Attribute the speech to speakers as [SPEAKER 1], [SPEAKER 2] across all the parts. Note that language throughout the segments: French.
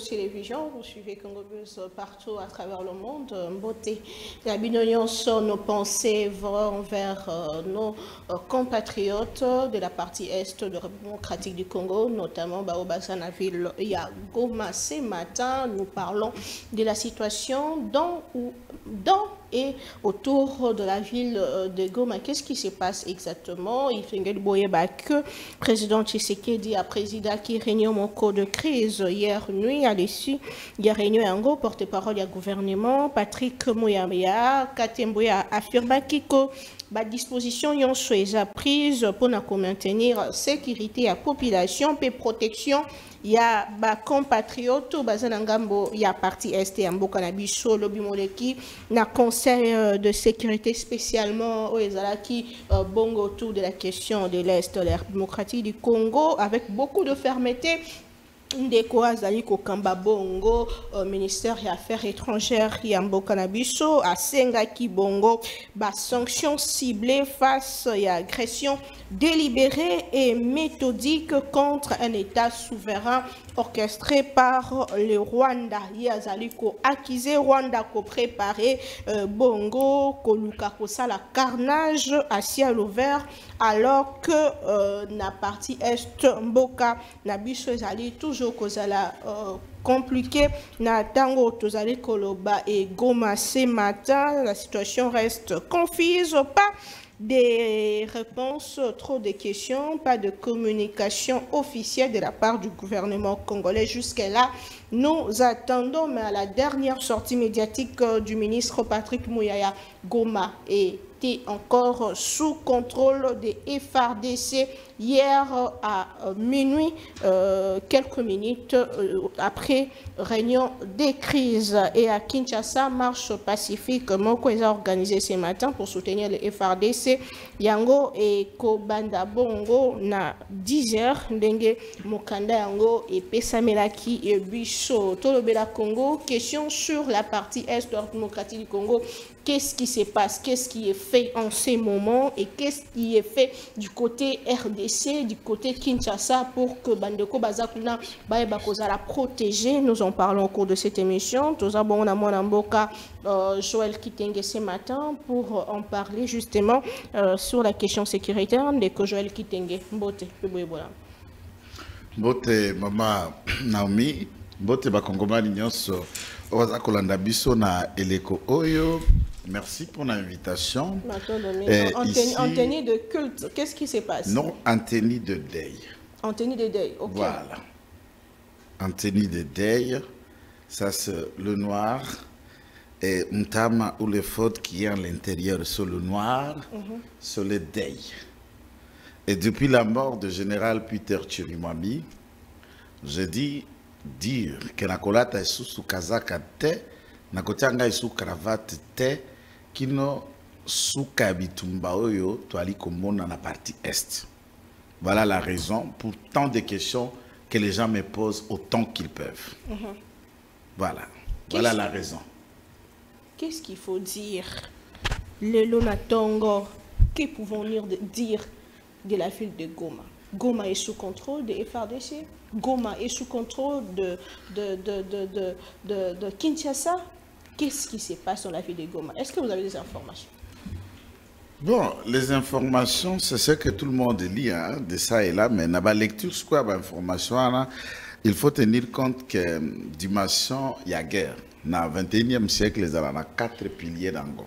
[SPEAKER 1] Télévision, vous suivez Congo Buzz partout à travers le monde. Beauté, la binonion sur nos pensées vont vers nos compatriotes de la partie est de la République démocratique du Congo, notamment Baobasana ville ya Goma. Ce matin, nous parlons de la situation dans et autour de la ville de Goma. Qu'est-ce qui se passe exactement? Il fait que le président Tshisekedi a présidé qui réunion mon cours de crise hier nuit à l'issue. Il y a réunion en gros porte-parole du gouvernement. Patrick Mouyamia, Katembouya affirma Kiko. La disposition yon soit prise pour maintenir sécurité à la population et protection. Il y a des compatriotes, il y a partie est et Mboka Nabiso, Lobimoleki, na conseil de sécurité spécialement aux Ezalaki, bongo autour de la question de l'Est de la démocratie du Congo avec beaucoup de fermeté. Ndeko azali kokamba bongo ministère des Affaires étrangères Yamboka Nabiso a sengaki bongo ba sanctions ciblées face à agression délibérée et méthodique contre un État souverain orchestré par le Rwanda. Yazali ko accusé Rwanda ko préparé bongo ko luka ko sala carnage à ciel ouvert alors que na partie est Mboka Nabiso ezali toujours kozala compliqué na tango tozali koloba et Goma ce matin la situation reste confuse, pas des réponses, trop de questions, pas de communication officielle de la part du gouvernement congolais. Jusqu'à-là, nous attendons, mais à la dernière sortie médiatique du ministre Patrick Mouyaya, Goma était encore sous contrôle des FARDC hier à minuit, quelques minutes après réunion des crises. Et à Kinshasa, marche pacifique, Moko a organisé ce matin pour soutenir les FARDC. Yango et Kobanda Bongo na 10h, Ndenge Mokanda Yango et Pesamelaki et Bicho Tolobela Congo. Question sur la partie est de la démocratie du Congo. Qu'est-ce qui se passe? Qu'est-ce qui est fait en ces moments? Et qu'est-ce qui est fait du côté RDC, du côté Kinshasa pour que Bandeko Bazakuna Baebakozala protéger? Nous en parlons au cours de cette émission. Nous avons Mboka Joël Kitenge ce matin pour en parler justement sur la question sécuritaire de Joël Kitenge. Mbote,
[SPEAKER 2] Mbote, Mama Naomi, Mbote Bakongomani Nyonso, Oza Kolanda Biso na Eleko Oyo. Merci pour l'invitation.
[SPEAKER 1] En tenue de culte, qu'est-ce qui se passe?
[SPEAKER 2] Non, en tenue de deuil.
[SPEAKER 1] En tenue de deuil, ok.
[SPEAKER 2] Voilà. En tenue de deuil, ça c'est le noir. Et Mtama ou le faute qui est à l'intérieur sur le noir, sur le deuil. Et depuis la mort du général Peter Chirimwami, je dis dire que la kolata est sous kazaka te, na kotianga est sous cravate te, kino sous kabitumba oyo toali komona na partie est. Voilà la raison pour tant de questions que les gens me posent autant qu'ils peuvent. Voilà. Voilà la raison.
[SPEAKER 1] Qu'est-ce qu'il faut dire? Le Lonatongo, que pouvons-nous dire de la ville de Goma? Goma est sous contrôle des FARDC. Goma est sous contrôle de Kinshasa. Qu'est-ce qui se passe dans la ville de Goma? Est-ce que vous avez des informations?
[SPEAKER 2] Bon, les informations, c'est ce que tout le monde lit, hein, de ça et là, mais dans la lecture, c'est quoi l'information? Il faut tenir compte que dimension, il y a guerre. Dans le 21e siècle, il y a 4 piliers d'Ango.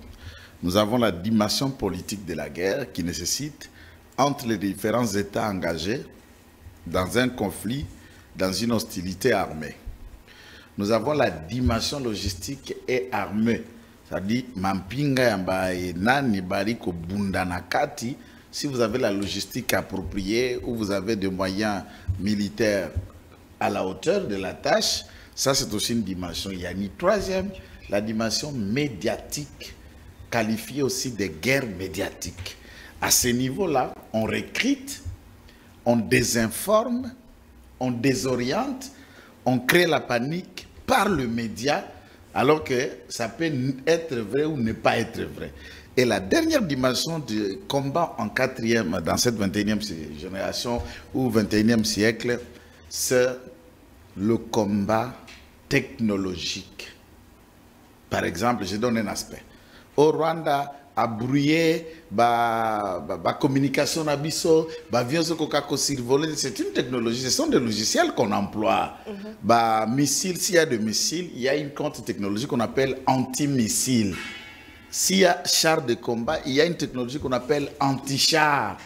[SPEAKER 2] Nous avons la dimension politique de la guerre qui nécessite entre les différents États engagés dans un conflit, dans une hostilité armée. Nous avons la dimension logistique et armée. C'est-à-dire, Mampinga Yambaye Nani Bariko Bundanakati, si vous avez la logistique appropriée ou vous avez des moyens militaires à la hauteur de la tâche, ça c'est aussi une dimension. Il y a une troisième, la dimension médiatique, qualifiée aussi de guerre médiatique. À ce niveau-là, on recrute, on désinforme, on désoriente, on crée la panique par le média, alors que ça peut être vrai ou ne pas être vrai. Et la dernière dimension du combat en quatrième, dans cette 21e génération ou 21e siècle, c'est le combat technologique. Par exemple, je donne un aspect. Au Rwanda, à brouiller, la communication abisso, c'est une technologie, ce sont des logiciels qu'on emploie. Missile, s'il y a des missiles, il y a une contre-technologie qu'on appelle anti-missile. S'il y a char de combat, il y a une technologie qu'on appelle anti-char.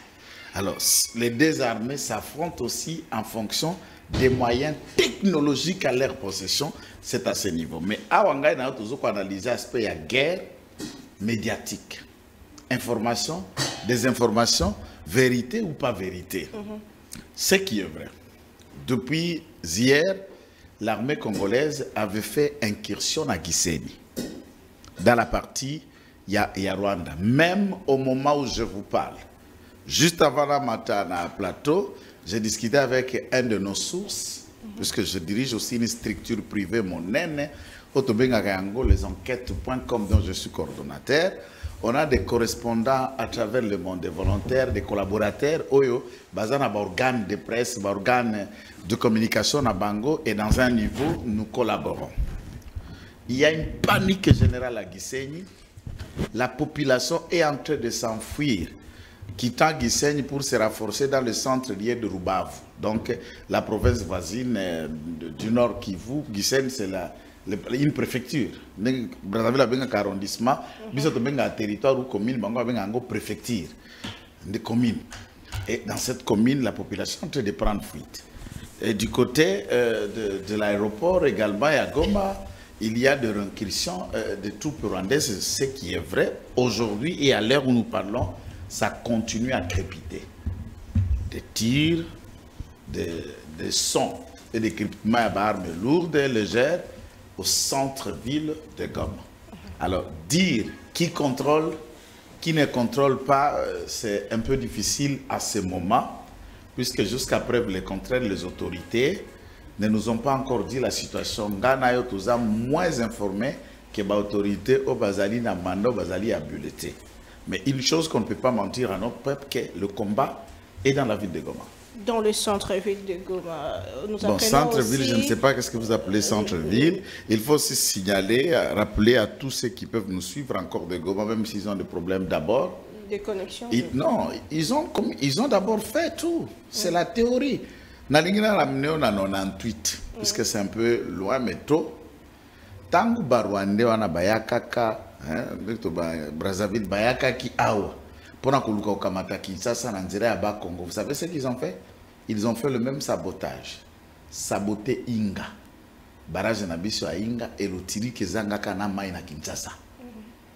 [SPEAKER 2] Alors, les deux armées s'affrontent aussi en fonction des moyens technologiques à leur possession. C'est à ce niveau. Mais à Ouanga, on a toujours analysé l'aspect de la guerre médiatique. Information, désinformation, vérité ou pas vérité. Ce qui est vrai. Depuis hier, l'armée congolaise avait fait incursion à Gisenyi. Dans la partie, il y a Rwanda. Même au moment où je vous parle, juste avant la matin à plateau, j'ai discuté avec un de nos sources, puisque je dirige aussi une structure privée, mon aîné, les enquêtes.com, dont je suis coordonnateur. On a des correspondants à travers le monde, des volontaires, des collaborateurs, bazana organes de presse, organes de communication à Bango, et dans un niveau, nous collaborons. Il y a une panique générale à Gisenyi. La population est en train de s'enfuir, quittant Gisenyi pour se renforcer dans le centre lié de Rubavu. Donc, la province voisine du Nord Kivu, Gisenyi, c'est une préfecture. Brazzaville a un arrondissement, il un territoire ou commune, il a une préfecture de commune. Et dans cette commune, la population est en train de prendre fuite. Et du côté de l'aéroport également, à Goma, il y a des incursions de troupes rwandaises, ce qui est vrai. Aujourd'hui et à l'heure où nous parlons, ça continue à crépiter. Des tirs, des sons et des crépitements à armes lourdes et légères au centre-ville de Goma. Alors, dire qui contrôle, qui ne contrôle pas, c'est un peu difficile à ce moment, puisque jusqu'à preuve le contraire, les autorités ne nous ont pas encore dit la situation. Ghana est moins informés que l'autorité au Bazali na Mando, Bazali à Bulleté. Mais une chose qu'on ne peut pas mentir à notre peuple, que le combat est dans la ville de Goma.
[SPEAKER 1] Dans le centre-ville de Goma.
[SPEAKER 2] Bon, centre-ville, je ne sais pas qu'est-ce que vous appelez centre-ville. Il faut aussi signaler, rappeler à tous ceux qui peuvent nous suivre encore de Goma, même s'ils ont des problèmes d'abord.
[SPEAKER 1] Des connexions?
[SPEAKER 2] Non, ils ont d'abord fait tout. C'est la théorie. Nalingina ramené en 98, puisque c'est un peu loin, mais tôt. Tangu Barwande wana bayakaka, Brazzaville bayaka ki awa. Pendant que Luka Okamata Kinshasa n'andirait à bas Congo. Vous savez ce qu'ils ont fait? Ils ont fait le même sabotage. Saboter Inga. Barrage Nabiso à Inga et le tiri Kezanga Kanama na Kinshasa.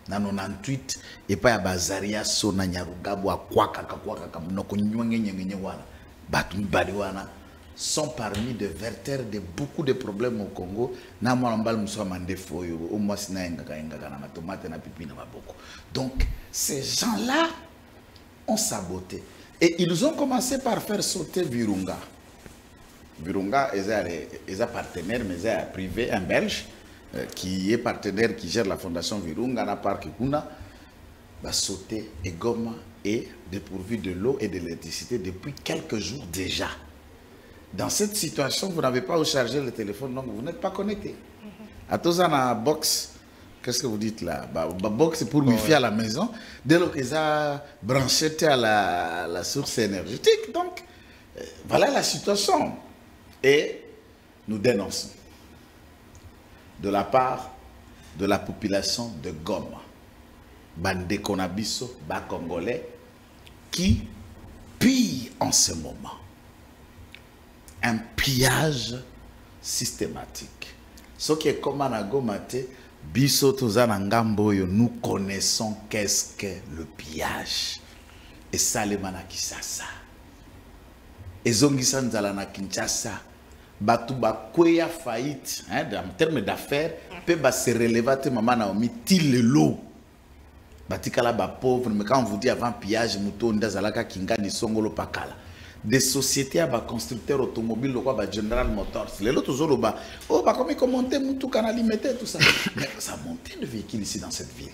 [SPEAKER 2] Na 98 et pas à Bazaria Sona Nyarugabu à Kwaka Kamunoko Nyenye wana. Batun Badiwana sont parmi des vecteurs de beaucoup de problèmes au Congo. Na Mwambal Moussa Mandefo, au moins Sina Inga na tomate na pipi na maboko. Donc, ces gens-là ont saboté. Et ils ont commencé par faire sauter Virunga. Virunga est un partenaire, mais est privé, un Belge, qui est partenaire, qui gère la fondation Virunga, na parc Kuna, va sauter et Goma est dépourvu de l'eau et de l'électricité depuis quelques jours déjà. Dans cette situation, vous n'avez pas où charger le téléphone, donc vous n'êtes pas connecté. À tous en a box. Qu'est-ce que vous dites là? Box c'est pour Wi-Fi à la maison. Dès lors qu'ils ont branché à la source énergétique. Donc, voilà la situation. Et nous dénonçons de la part de la population de Goma, Bande Konabiso, bas Congolais, qui pille en ce moment. Un pillage systématique. Ce qui est comme à Goma, Biso tozana ngamboyo, nous connaissons qu'est-ce que le pillage. Et ça les manakisasa. Et zongisa nzala na Kinshasa. Batu ba kweya faillite, en termes d'affaires, peut ba se relever te maman na omi til le lot. Batikala ba pauvre, mais quand on vous dit avant pillage, muto ndazalaka kingani songolo pakala. des sociétés à constructeurs automobiles, General Motors. Les autres toujours là-bas. Oh, bah comme ils montaient tout canal limité, tout ça. Mais ça montait de véhicules ici dans cette ville.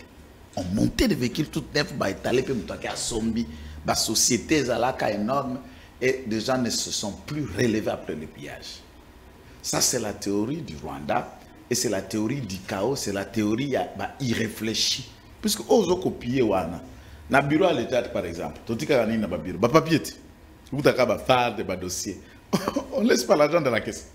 [SPEAKER 2] On montait des véhicules tout neufs, bah étalés, puis on a zombie, bah sociétés là énormes, et des gens ne se sont plus relevés après le pillage. Ça c'est la théorie du Rwanda, et c'est la théorie du chaos, c'est la théorie irréfléchie. Puisque aux autres copier wana, na bureau à l'État par exemple, tout ce qu'on a na bureau, bah papier. Vous avez faire des dossiers. On ne laisse pas l'argent dans la caisse.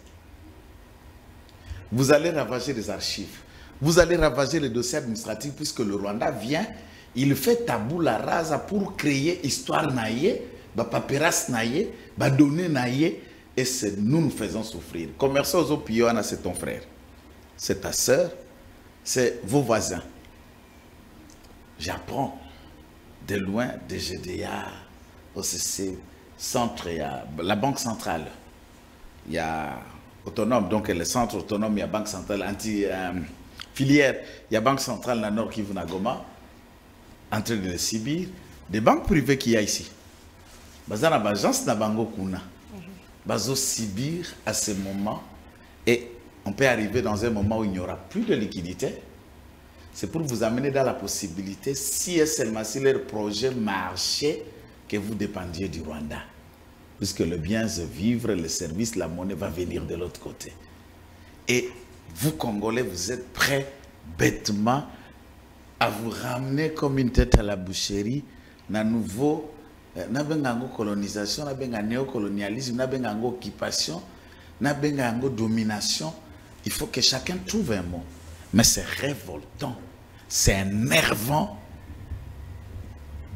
[SPEAKER 2] Vous allez ravager les archives. Vous allez ravager les dossiers administratifs puisque le Rwanda vient, il fait tabou la rasa pour créer histoire naïe, paperasse naïe, données naïe, et c'est nous faisons souffrir. Commerçant aux Opioana, c'est ton frère, c'est ta soeur, c'est vos voisins. J'apprends de loin des GDA, OCC, centre, il y a la banque centrale, il y a autonome, donc le centre autonome, il y a banque centrale anti-filière, il y a banque centrale dans Nord Kivu Goma, en train de le subir, des banques privées qu'il y a ici. Bazana Bajans na bango kuna, bazo subir à ce moment, et on peut arriver dans un moment où il n'y aura plus de liquidité. C'est pour vous amener dans la possibilité, si et seulement si leur projet marchait, que vous dépendiez du Rwanda. Puisque le bien se vivre, le service, la monnaie va venir de l'autre côté. Et vous, Congolais, vous êtes prêts bêtement à vous ramener comme une tête à la boucherie, na nouveau, na bengango colonisation, na bengango néocolonialisme, na bengango occupation, na bengango domination. Il faut que chacun trouve un mot. Mais c'est révoltant, c'est énervant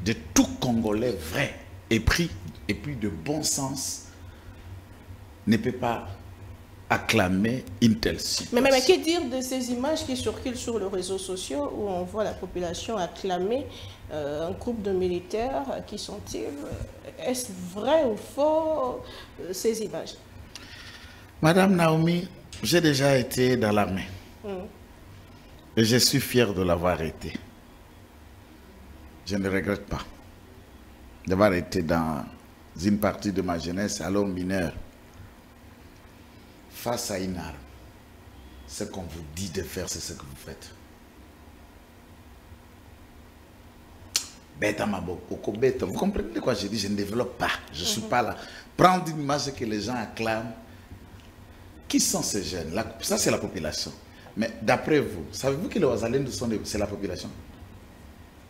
[SPEAKER 2] de tout Congolais vrai et puis de bon sens ne peut pas acclamer une telle situation.
[SPEAKER 1] Mais que dire de ces images qui circulent sur les réseaux sociaux où on voit la population acclamer un groupe de militaires? Qui sont-ils? Est-ce vrai ou faux ces images?
[SPEAKER 2] Madame Naomi, j'ai déjà été dans l'armée. Et je suis fier de l'avoir été. Je ne regrette pas d'avoir été dans une partie de ma jeunesse, alors mineure, face à une arme. Ce qu'on vous dit de faire, c'est ce que vous faites. Bête à ma beaucoup bête. Vous comprenez de quoi je dis? Je ne développe pas. Je ne suis pas là. Prendre une image que les gens acclament. Qui sont ces jeunes? Ça, c'est la population. Mais d'après vous, savez-vous que les Ouazalènes, c'est la population?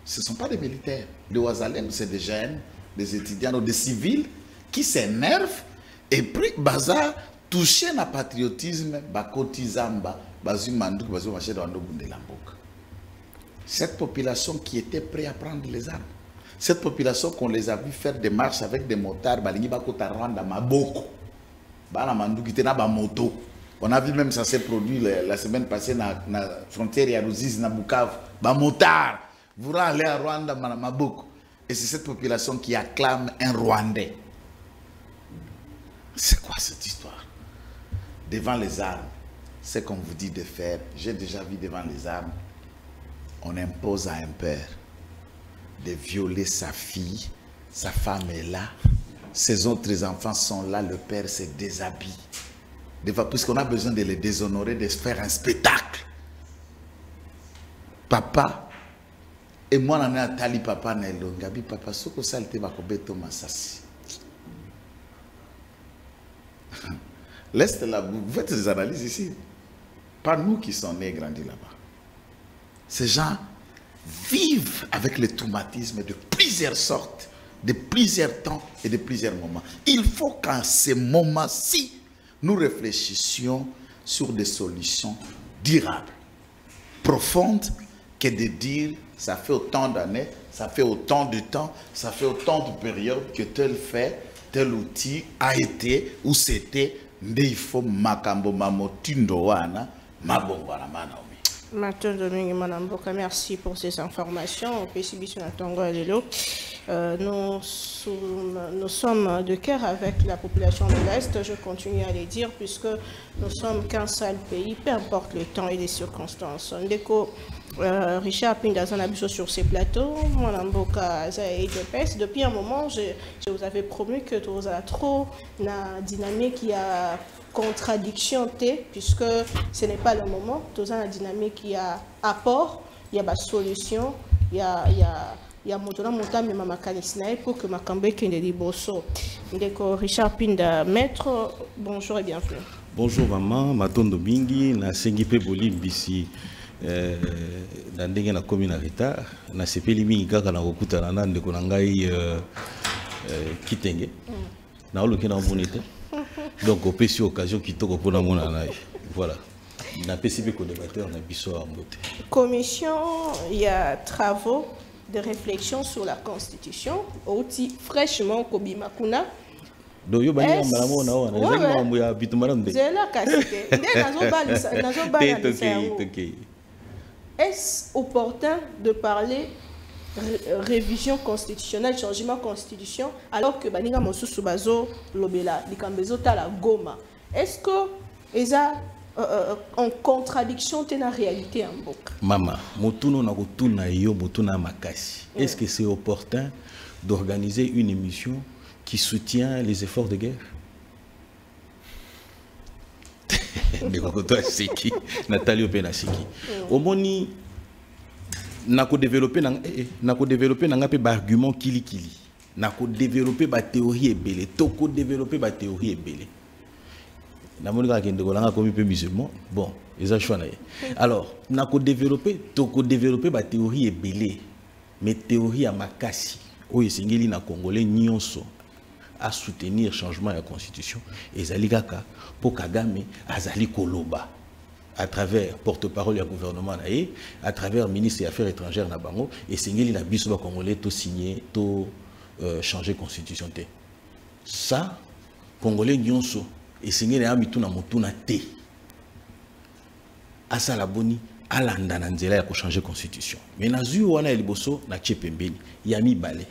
[SPEAKER 2] Ce ne sont pas des militaires. Les Ouazalènes, c'est des jeunes, des étudiants ou des civils qui s'énervent et puis, baza, toucher le patriotisme, bakotizamba, bazumandou, bazumachè dans le de la boca. Cette population qui était prête à prendre les armes, cette population qu'on les a vu faire des marches avec des motards, balingi bakota Rwanda maboko, balamandou qui était na ba moto. On a vu même ça s'est produit la semaine passée dans la frontière à Ruzizi, na Bukavu, ba motard, vous allez à Rwanda maboko. Et c'est cette population qui acclame un Rwandais. C'est quoi cette histoire? Devant les armes, c'est qu'on vous dit de faire. J'ai déjà vu devant les armes, on impose à un père de violer sa fille, sa femme est là, ses autres enfants sont là, le père se déshabille. Puisqu'on a besoin de les déshonorer, de se faire un spectacle. Papa, et moi, on a tali papa Nelongabi, papa, ce que ça a bakobeto masasi. Laisse là, vous faites des analyses ici. Pas nous qui sommes nés et grandis là-bas. Ces gens vivent avec le traumatisme de plusieurs sortes, de plusieurs temps et de plusieurs moments. Il faut qu'en ces moments-ci, nous réfléchissions sur des solutions durables, profondes, que de dire ça fait autant d'années, ça fait autant de temps, ça fait autant de périodes que tel fait, tel outil a été ou c'était ndeifo makambo mamotindo wana mabongwana Naomi.
[SPEAKER 1] Mathieu Domingue Manamboka, merci pour ces informations. nous sommes de cœur avec la population de l'Est, je continue à le dire, puisque nous sommes qu'un seul pays, peu importe le temps et les circonstances. Ndeko Richard Pinda Zanabiso sur ces plateaux, Mwanamboka Zaïd Pes. Depuis un moment, je vous avais promis que tu as trop la dynamique, il y a contradiction, puisque ce n'est pas le moment, tu as la dynamique, il y a apport, il y a la solution, il y a Moutona Moutami Mamakanisnae pour que Makambe Kende Liboso. Ndeko Richard Pinda, maître, bonjour et bienvenue.
[SPEAKER 3] Bonjour maman, Matondo Bingi, na Sengipe Bolim Bisi, na ndenge na komi na retard, na sepeli mingi kaka na kokuta na nande ko nangai kitenge. Na oloki na monete. Donc opesi occasion kitoko pona mona na. Voilà. Na PCB co-débatteur na biso a mbote.
[SPEAKER 1] Commission, il y a travaux de réflexion sur la Constitution, outil fraîchement Kobima Kuna.
[SPEAKER 3] Donc yo bani mama na ona, ezali mambo ya bitumara nde.
[SPEAKER 1] Zela kasite. Nde nazo Est-ce opportun de parler révision constitutionnelle, changement constitution, alors que Baninga Mosusu Bazo Lobela, Likambezo Tala Goma? Est-ce que eza en contradiction de la réalité en boucle?
[SPEAKER 3] Maman, motuno na kotuna yo motuna makasi. Est-ce que c'est opportun d'organiser une émission qui soutient les efforts de guerre? Nathalie Opena Seki. Omoni nako développer nanga pe ba argument kili. Nako développer ba théorie ebele, toko développer ba théorie ebele. Namonika kende kolanga comme peu musulman. Bon, ils choix na. Alors, nako développer ba théorie ebele, mais théorie à makasi. Oyo singeli na congolais nyonso à soutenir changement de la constitution et zali kaka pour Kagame azali koloba à travers porte-parole du gouvernement naé, à travers ministre des Affaires étrangères na bango et singeli na biso ba congolais to signer to changer constitution té. Ça congolais nyonso et singeli na mituna mutuna té. Asa la boni alanda na nzela ya ko changer constitution. Mais na zui wana eliboso na tchepembeni yami balé.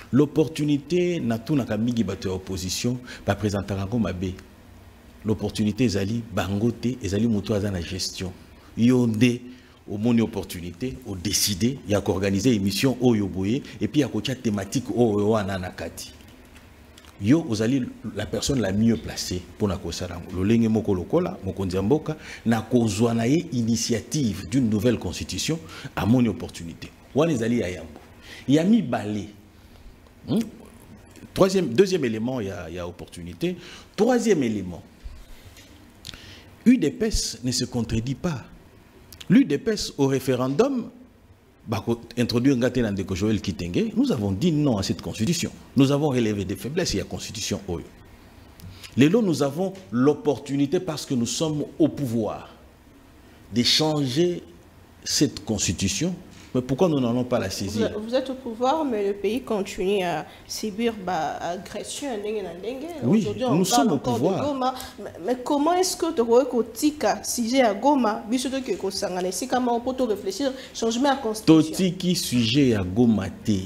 [SPEAKER 3] L'opportunité n'a tout n'a qu'à migi battre opposition par présenter un mabe. L'opportunité ezali bangote ezali mutu aza na gestion. Yonde au moni opportunité au décider il y a qu'organiser émission oyo boye et puis il y a qu'au thématique oyo wana nakati. Yo ozali la personne la mieux placée pour na kosala. Lolenge moko lokola mokonzi mboka na kozwa na ye initiative d'une nouvelle constitution à moni opportunité. Wana ezali ya yambo. Yami balé. Deuxième élément, il y a opportunité. Troisième élément, l'UDPS ne se contredit pas. L'UDPS au référendum, introduire Ngatenande Joël Kitenge, nous avons dit non à cette constitution. Nous avons relevé des faiblesses et la constitution Oyo. Lélo, nous avons l'opportunité, parce que nous sommes au pouvoir, de changer cette constitution. Mais pourquoi nous n'allons pas la saisir?
[SPEAKER 1] Vous êtes au pouvoir, mais le pays continue à subir l'agression.
[SPEAKER 3] Oui, nous sommes au pouvoir.
[SPEAKER 1] Mais comment est-ce que tu vois que Tika, sujet à Goma, biso que Kosangane, c'est comment on peut réfléchir changement à la constitution?
[SPEAKER 3] Totiki sujet à Goma te.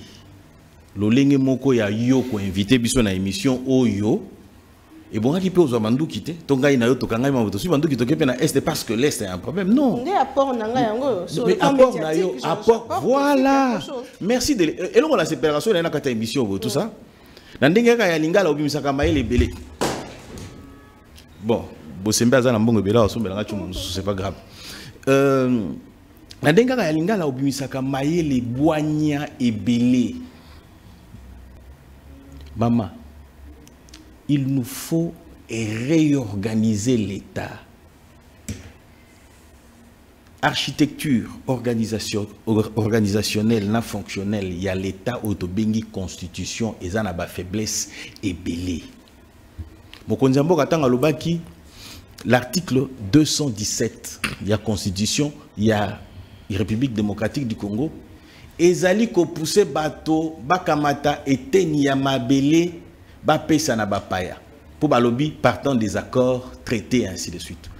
[SPEAKER 3] Lolenge moko ya yo ko invité biso na émission Oyo. Et bon, qui peut aux Amandou quitter, ton gars il a eu tout quand même au dessus, Mandou qui t'occupe na est parce que l'est est un problème. Non.
[SPEAKER 1] Mais apport
[SPEAKER 3] voilà. Merci de. Et là on a cette opération, il y a une émission tout ça. Nandinga ka ya lingala obimisaka maele belé. Bon, bosembe azana mbongo bela osombela nga chumu c'est pas grave. Nandinga ka ya lingala obimisaka maele boanya ebelé. Maman, il nous faut réorganiser l'État. Architecture organisationnelle, non fonctionnelle, il y a l'État autobengi constitution et ça n'a pas faiblesse et belé. Mokonzambo katanga lobaki l'article 217, il y a constitution, il y a République démocratique du Congo. Ezali ko pousser bateau bakamata eteni ya mabele ba pesa na bapaya pour balobi partant des accords traités ainsi de suite.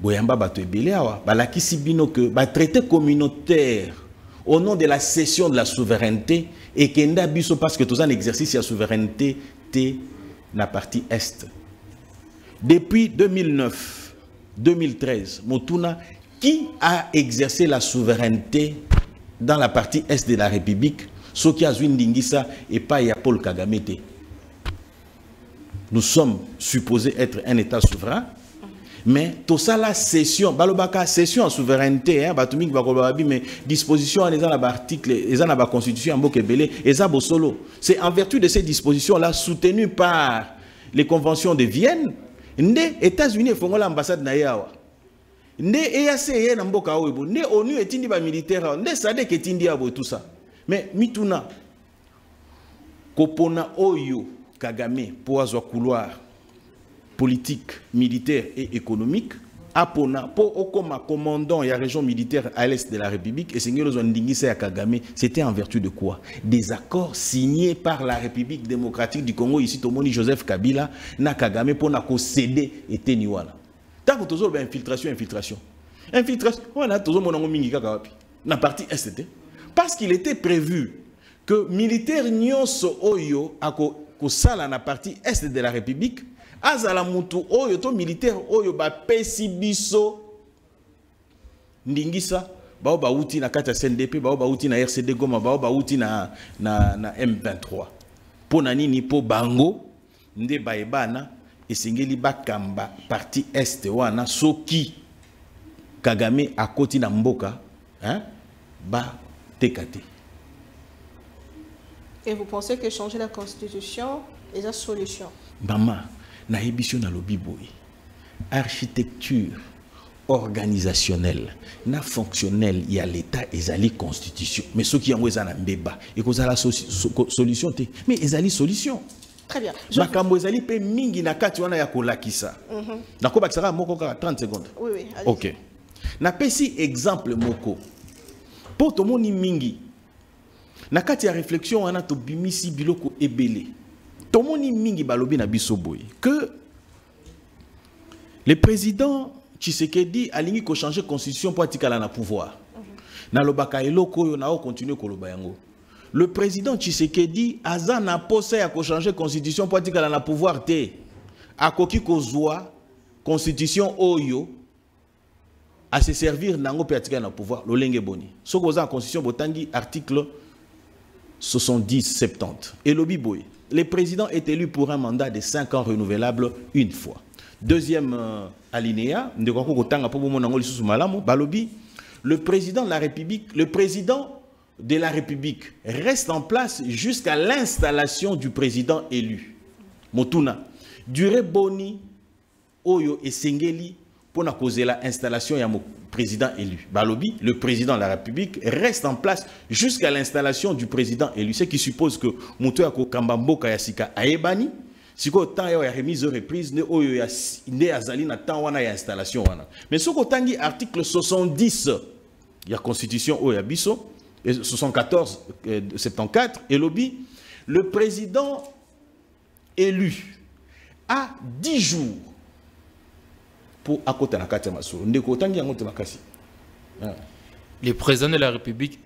[SPEAKER 3] Boyamba bato ebele awa balaki sibino que ba traité communautaire au nom de la cession de la souveraineté, et Kenda Biso parce que tout un exercice de souveraineté dans la partie Est. Depuis 2009-2013, Motuna, qui a exercé la souveraineté dans la partie Est de la République, ce qui a Ndingisa et pas Paul Kagame. Nous sommes supposés être un État souverain, mais tout ça, la cession, balobaka cession en souveraineté, batumik bakolobabi, mais disposition en dans l'article, dans la constitution en Bokebele, et ça solo. C'est en vertu de ces dispositions-là soutenues par les conventions de Vienne, les États-Unis font l'ambassade naïawa. Ne EAC na mboka oyo ne ONU etindi ba militaire ne SADC etindi abo tout ça mais mituna kopona oyo Kagame pour azwa couloir politique, militaire et économique apona pour okoma commandant ya région militaire à l'est de la République et seigneur Ndingisa ya Kagame, c'était en vertu de quoi? Des accords signés par la République démocratique du Congo ici Tomoni Joseph Kabila na Kagame pour na ko céder et niwala. Tant que toujours infiltration, on a toujours mon mingi kakawapi. Na partie ST. Parce qu'il était prévu que militaire nyonso oyo ako sala na partie est de la République, azala mutu oyo to militaire oyo ba pesi biso Ndingisa, bao ba uti na kata CNDP, bao ba uti na RCD Goma, bao ba uti na M23. Po na nini po bango nde baebana esengeli bakamba parti est wana soki Kagame akoti na mboka ba tekate.
[SPEAKER 1] Et vous pensez que changer la constitution est la solution?
[SPEAKER 3] Maman, na émission na lobi boy. Architecture organisationnelle na fonctionnelle il y a l'état ezali constitution mais ceux qui ont ezana mbeba et cause la solution te mais ezali solution.
[SPEAKER 1] Très bien.
[SPEAKER 3] Makambo ezali pe mingi na kati wana ya kolakisa. Nako bakisaka moko ka 30 secondes.
[SPEAKER 1] Oui oui. Allez.
[SPEAKER 3] OK. Na pesi exemple moko. Pour to moni mingi. Na kati ya réflexion wana to bimisi biloko ebele. To moni mingi balobi na biso boy que le président Tshisekedi alingi ko changer constitution pour atikala na pouvoir. Na lobaka eloko yo na o continuer koloba yango. Le président Tshisekedi aza na posa ya ko changer constitution pour atikala na pouvoir te. Akoki kozwa constitution oyo à se servir nango pe atikala na pouvoir lolenge boni. Soko za constitution botangi article 70-70. Et le biboy. Le président est élu pour un mandat de 5 ans renouvelable une fois. Deuxième alinéa, le président de la République reste en place jusqu'à l'installation du président élu. Motuna, durée boni oyo esengeli pour na causer la installation ya mo président élu. Balobi, le président de la République reste en place jusqu'à l'installation du président élu, ce qui suppose que moto ya ko kambamboka ya sika aebani. Si ko temps ya remise reprise ne oyo ya ne azali na temps wana ya installation wana. Mais ce ko tangi article 70 ya constitution oyo ya biso 74 74 et lobby le président élu a 10 jours pour akota na kati masolo ndeko tangi yango te makasi.
[SPEAKER 4] Le président de la République,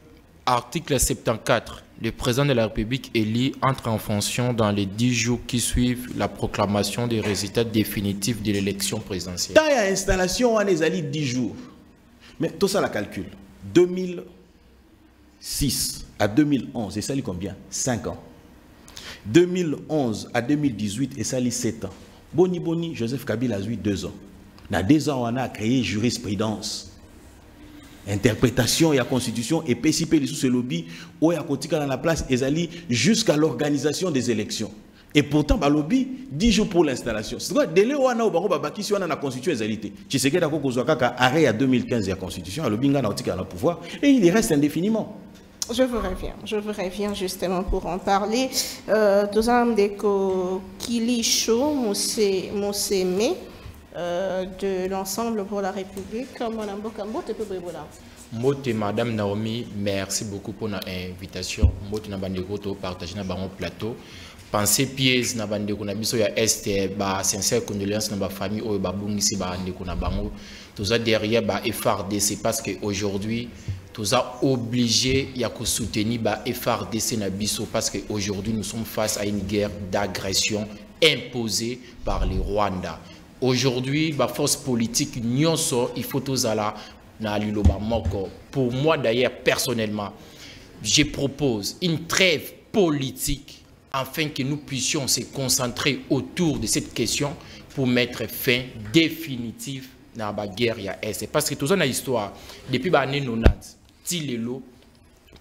[SPEAKER 4] article 74, le président de la République élu entre en fonction dans les 10 jours qui suivent la proclamation des résultats définitifs de l'élection présidentielle.
[SPEAKER 3] Tant y a installation, on est 10 jours. Mais tout ça, la calcul. 2006 à 2011, et ça, combien? 5 ans. 2011 à 2018, et ça, 7 ans. Boni, Joseph Kabila a eu 2 ans. Dans 2 ans, on a créé jurisprudence. Interprétation et la constitution et PCP sous ce lobby où il y a dans la place ezali jusqu'à l'organisation des élections. Et pourtant le lobby 10 jours pour l'installation. C'est quoi délai wana bango babaki si wana na constitution ezalité. Tshisekedi ko kozwa kaka arrêt à 2015 la constitution, le lobby nga na otika na pouvoir et il y reste indéfiniment.
[SPEAKER 1] Je vous reviens justement pour en parler. Deux hommes de Kilisho Mousseme de l'ensemble pour la République.
[SPEAKER 4] Mote Madame Naomi, merci beaucoup pour l'invitation. Mote na bandeko to partager na bango plateau. Pensez pièce na bandeko na biso ya este ba sincère condoléances na ba famille o ba bungisi ba bandeko na bango. Tout ça derrière ba FRDC parce que aujourd'hui Tous obligés de soutenir le FARDC parce qu'aujourd'hui nous sommes face à une guerre d'agression imposée par les Rwandais. Aujourd'hui, la force politique, il faut tous aller dans l'Iloba Moko. Pour moi d'ailleurs, personnellement, je propose une trêve politique afin que nous puissions se concentrer autour de cette question pour mettre fin définitive dans la guerre est. Parce que tout ça dans l'histoire, depuis les années 90,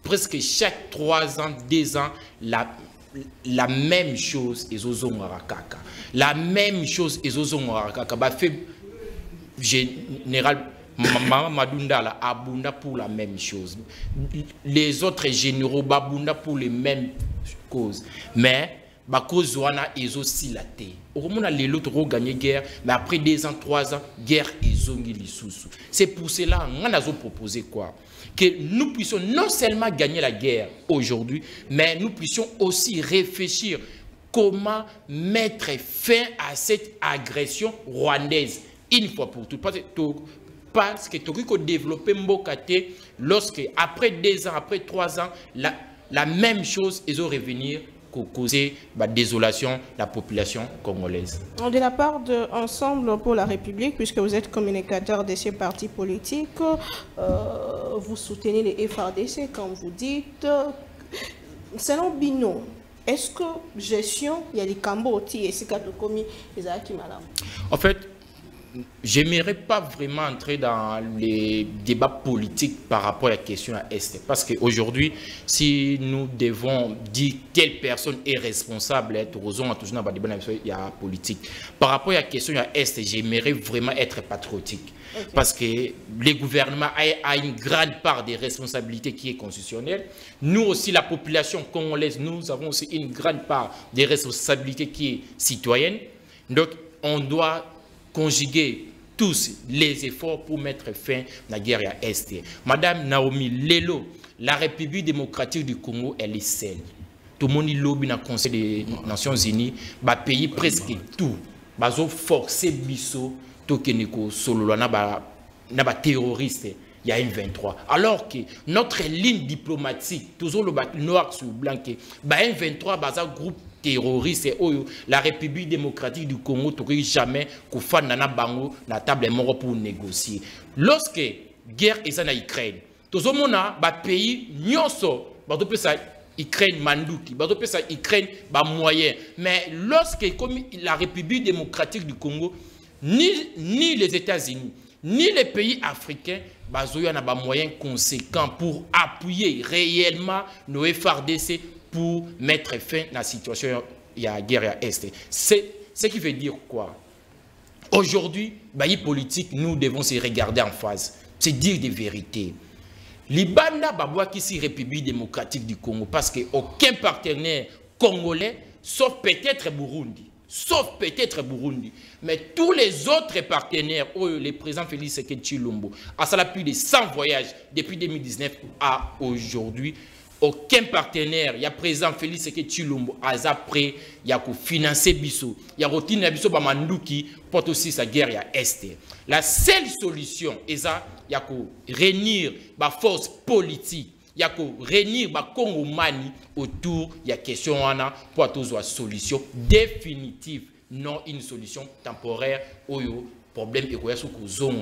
[SPEAKER 4] presque chaque 3 ans, 2 ans, la même chose est aux Zongarakaka. La même chose est aux Zongarakaka. Fait général Madunda abunda pour la même chose. Les autres généraux babunda pour les mêmes causes. Mais la cause est aussi la terre. Au moment où les autres ont gagné guerre, mais après 2 ans, 3 ans, guerre ils ont gagné. C'est pour cela qu'on a proposé quoi? Que nous puissions non seulement gagner la guerre aujourd'hui, mais nous puissions aussi réfléchir comment mettre fin à cette agression rwandaise une fois pour toutes. Parce que tout a développé Mbokate lorsque après 2 ans, après 3 ans, la même chose ils ont revenir causer la désolation de la population congolaise.
[SPEAKER 1] De la part de Ensemble pour la République, puisque vous êtes communicateur de ces partis politiques, vous soutenez les FARDC, comme vous dites. Selon Bino, est-ce que gestion, il y a les Cambodgi et ces cas de commis, les Akimalam?
[SPEAKER 4] En fait, je n'aimerais pas vraiment entrer dans les débats politiques par rapport à la question à Est. Parce qu'aujourd'hui, si nous devons dire quelle personne est responsable, il y a politique. Par rapport à la question à Est, j'aimerais vraiment être patriotique. Okay. Parce que le gouvernement a une grande part des responsabilités qui est constitutionnelle. Nous aussi, la population congolaise, nous avons aussi une grande part des responsabilités qui est citoyenne. Donc, on doit conjuguer tous les efforts pour mettre fin à la guerre à Est. Madame Naomi Lelo, la République démocratique du Congo, elle est seule. Tout le monde est lobby dans le Conseil des Nations Unies, va payer presque tout. Va forcer Bisso, Tokeniko, Solo, na terroriste. Il y a une 23. Alors que notre ligne diplomatique, toujours le noir sur blanc, un 23, un groupe terroriste, la République démocratique du Congo n'aurait jamais qu'on fasse la table mort pour négocier. Lorsque la guerre est en Ukraine, tout le monde a un pays, Ukraine Manduki, Ukraine moyen. Mais lorsque comme la République démocratique du Congo, ni les États-Unis, ni les pays africains, il y a des moyens conséquents pour appuyer réellement nos FARDC pour mettre fin à la situation de la guerre à Est. Ce qui veut dire quoi? Aujourd'hui, les politiques, nous devons se regarder en face. C'est dire des vérités. Libanda Babouaki, qui est la République démocratique du Congo, parce qu'aucun partenaire congolais, sauf peut-être Burundi, mais tous les autres partenaires, le président Félix Tshisekedi Tshilombo, a ça plus de 100 voyages depuis 2019 à aujourd'hui. Aucun partenaire, il y a président Félix Tshisekedi Tshilombo, prêt, il y a financer Bisso, il y a routine Bisso Bamanduki pour aussi sa guerre à Est. La seule solution est ça, il y a réunir la force politique, il y a réunir la Congomani autour de la question pour trouver une solution définitive, non une solution temporaire au problème est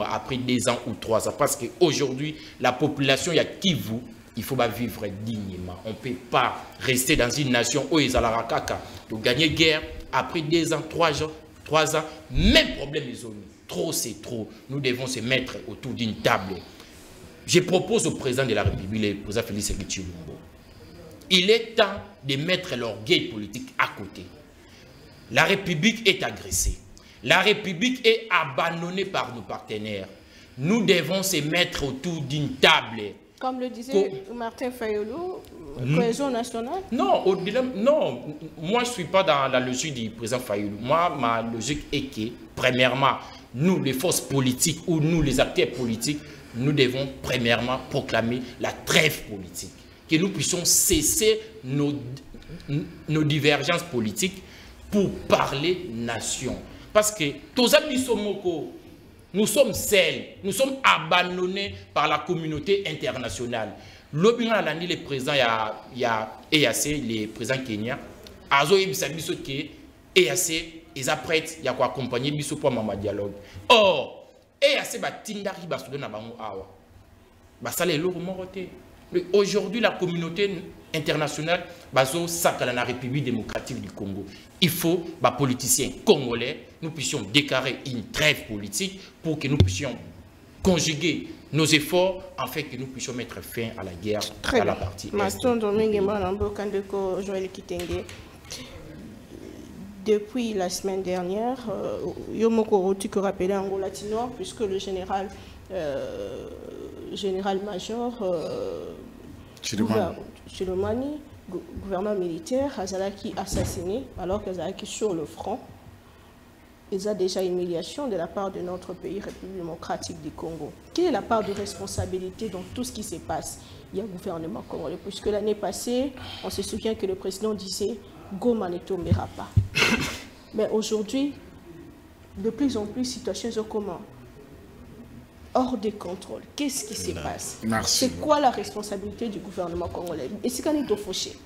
[SPEAKER 4] après 2 ans ou 3 ans. Parce qu'aujourd'hui, la population, il y a Kivu, il faut vivre dignement. On ne peut pas rester dans une nation où ils ont la kaka. Donc gagner guerre après 2 ans, 3 ans, même problème est zone. Trop, c'est trop. Nous devons se mettre autour d'une table. Je propose au président de la République, le président Félix Tshisekedi Tshilombo, il est temps de mettre l'orgueil politique à côté. La République est agressée. La République est abandonnée par nos partenaires. Nous devons se mettre autour d'une table.
[SPEAKER 1] Comme le disait Martin Fayulu, cohésion nationale?
[SPEAKER 4] Non, non, moi je ne suis pas dans la logique du président Fayulu. Moi, ma logique est que, premièrement, nous, les forces politiques ou nous, les acteurs politiques, nous devons premièrement proclamer la trêve politique. Que nous puissions cesser nos divergences politiques pour parler nation. Parce que tous les Nous sommes seuls, nous sommes abandonnés par la communauté internationale. L'obéissance à l'année, les présidents, il y a EAC, les présidents kenyans, Azo et Bissabiso qui EAC, ils apprêtent, il y a quoi accompagner Bisso pour un dialogue. Or, EAC va tindari basoudo na bango awa. Ça les lourds moroté. Aujourd'hui, la communauté internationale, baso sakala la République démocratique du Congo. Il faut, les politiciens congolais, nous puissions déclarer une trêve politique pour que nous puissions conjuguer nos efforts afin que nous puissions mettre fin à la guerre à la partie est.
[SPEAKER 1] Depuis la semaine dernière, Yomoko tu rappelé en latino, puisque le général-major Chilomani, gouverneur militaire, Azalaki assassiné alors qu'Azalaki sur le front. Il y a déjà une humiliation de la part de notre pays, République démocratique du Congo. Quelle est la part de responsabilité dans tout ce qui se passe? Il y a un gouvernement congolais, puisque l'année passée, on se souvient que le président disait Goma ne tombera pas. Mais aujourd'hui, de plus en plus, situation sont comment? Hors de contrôle. Qu'est-ce qui se passe? C'est quoi la responsabilité du gouvernement congolais? Et c'est quand il est fauché.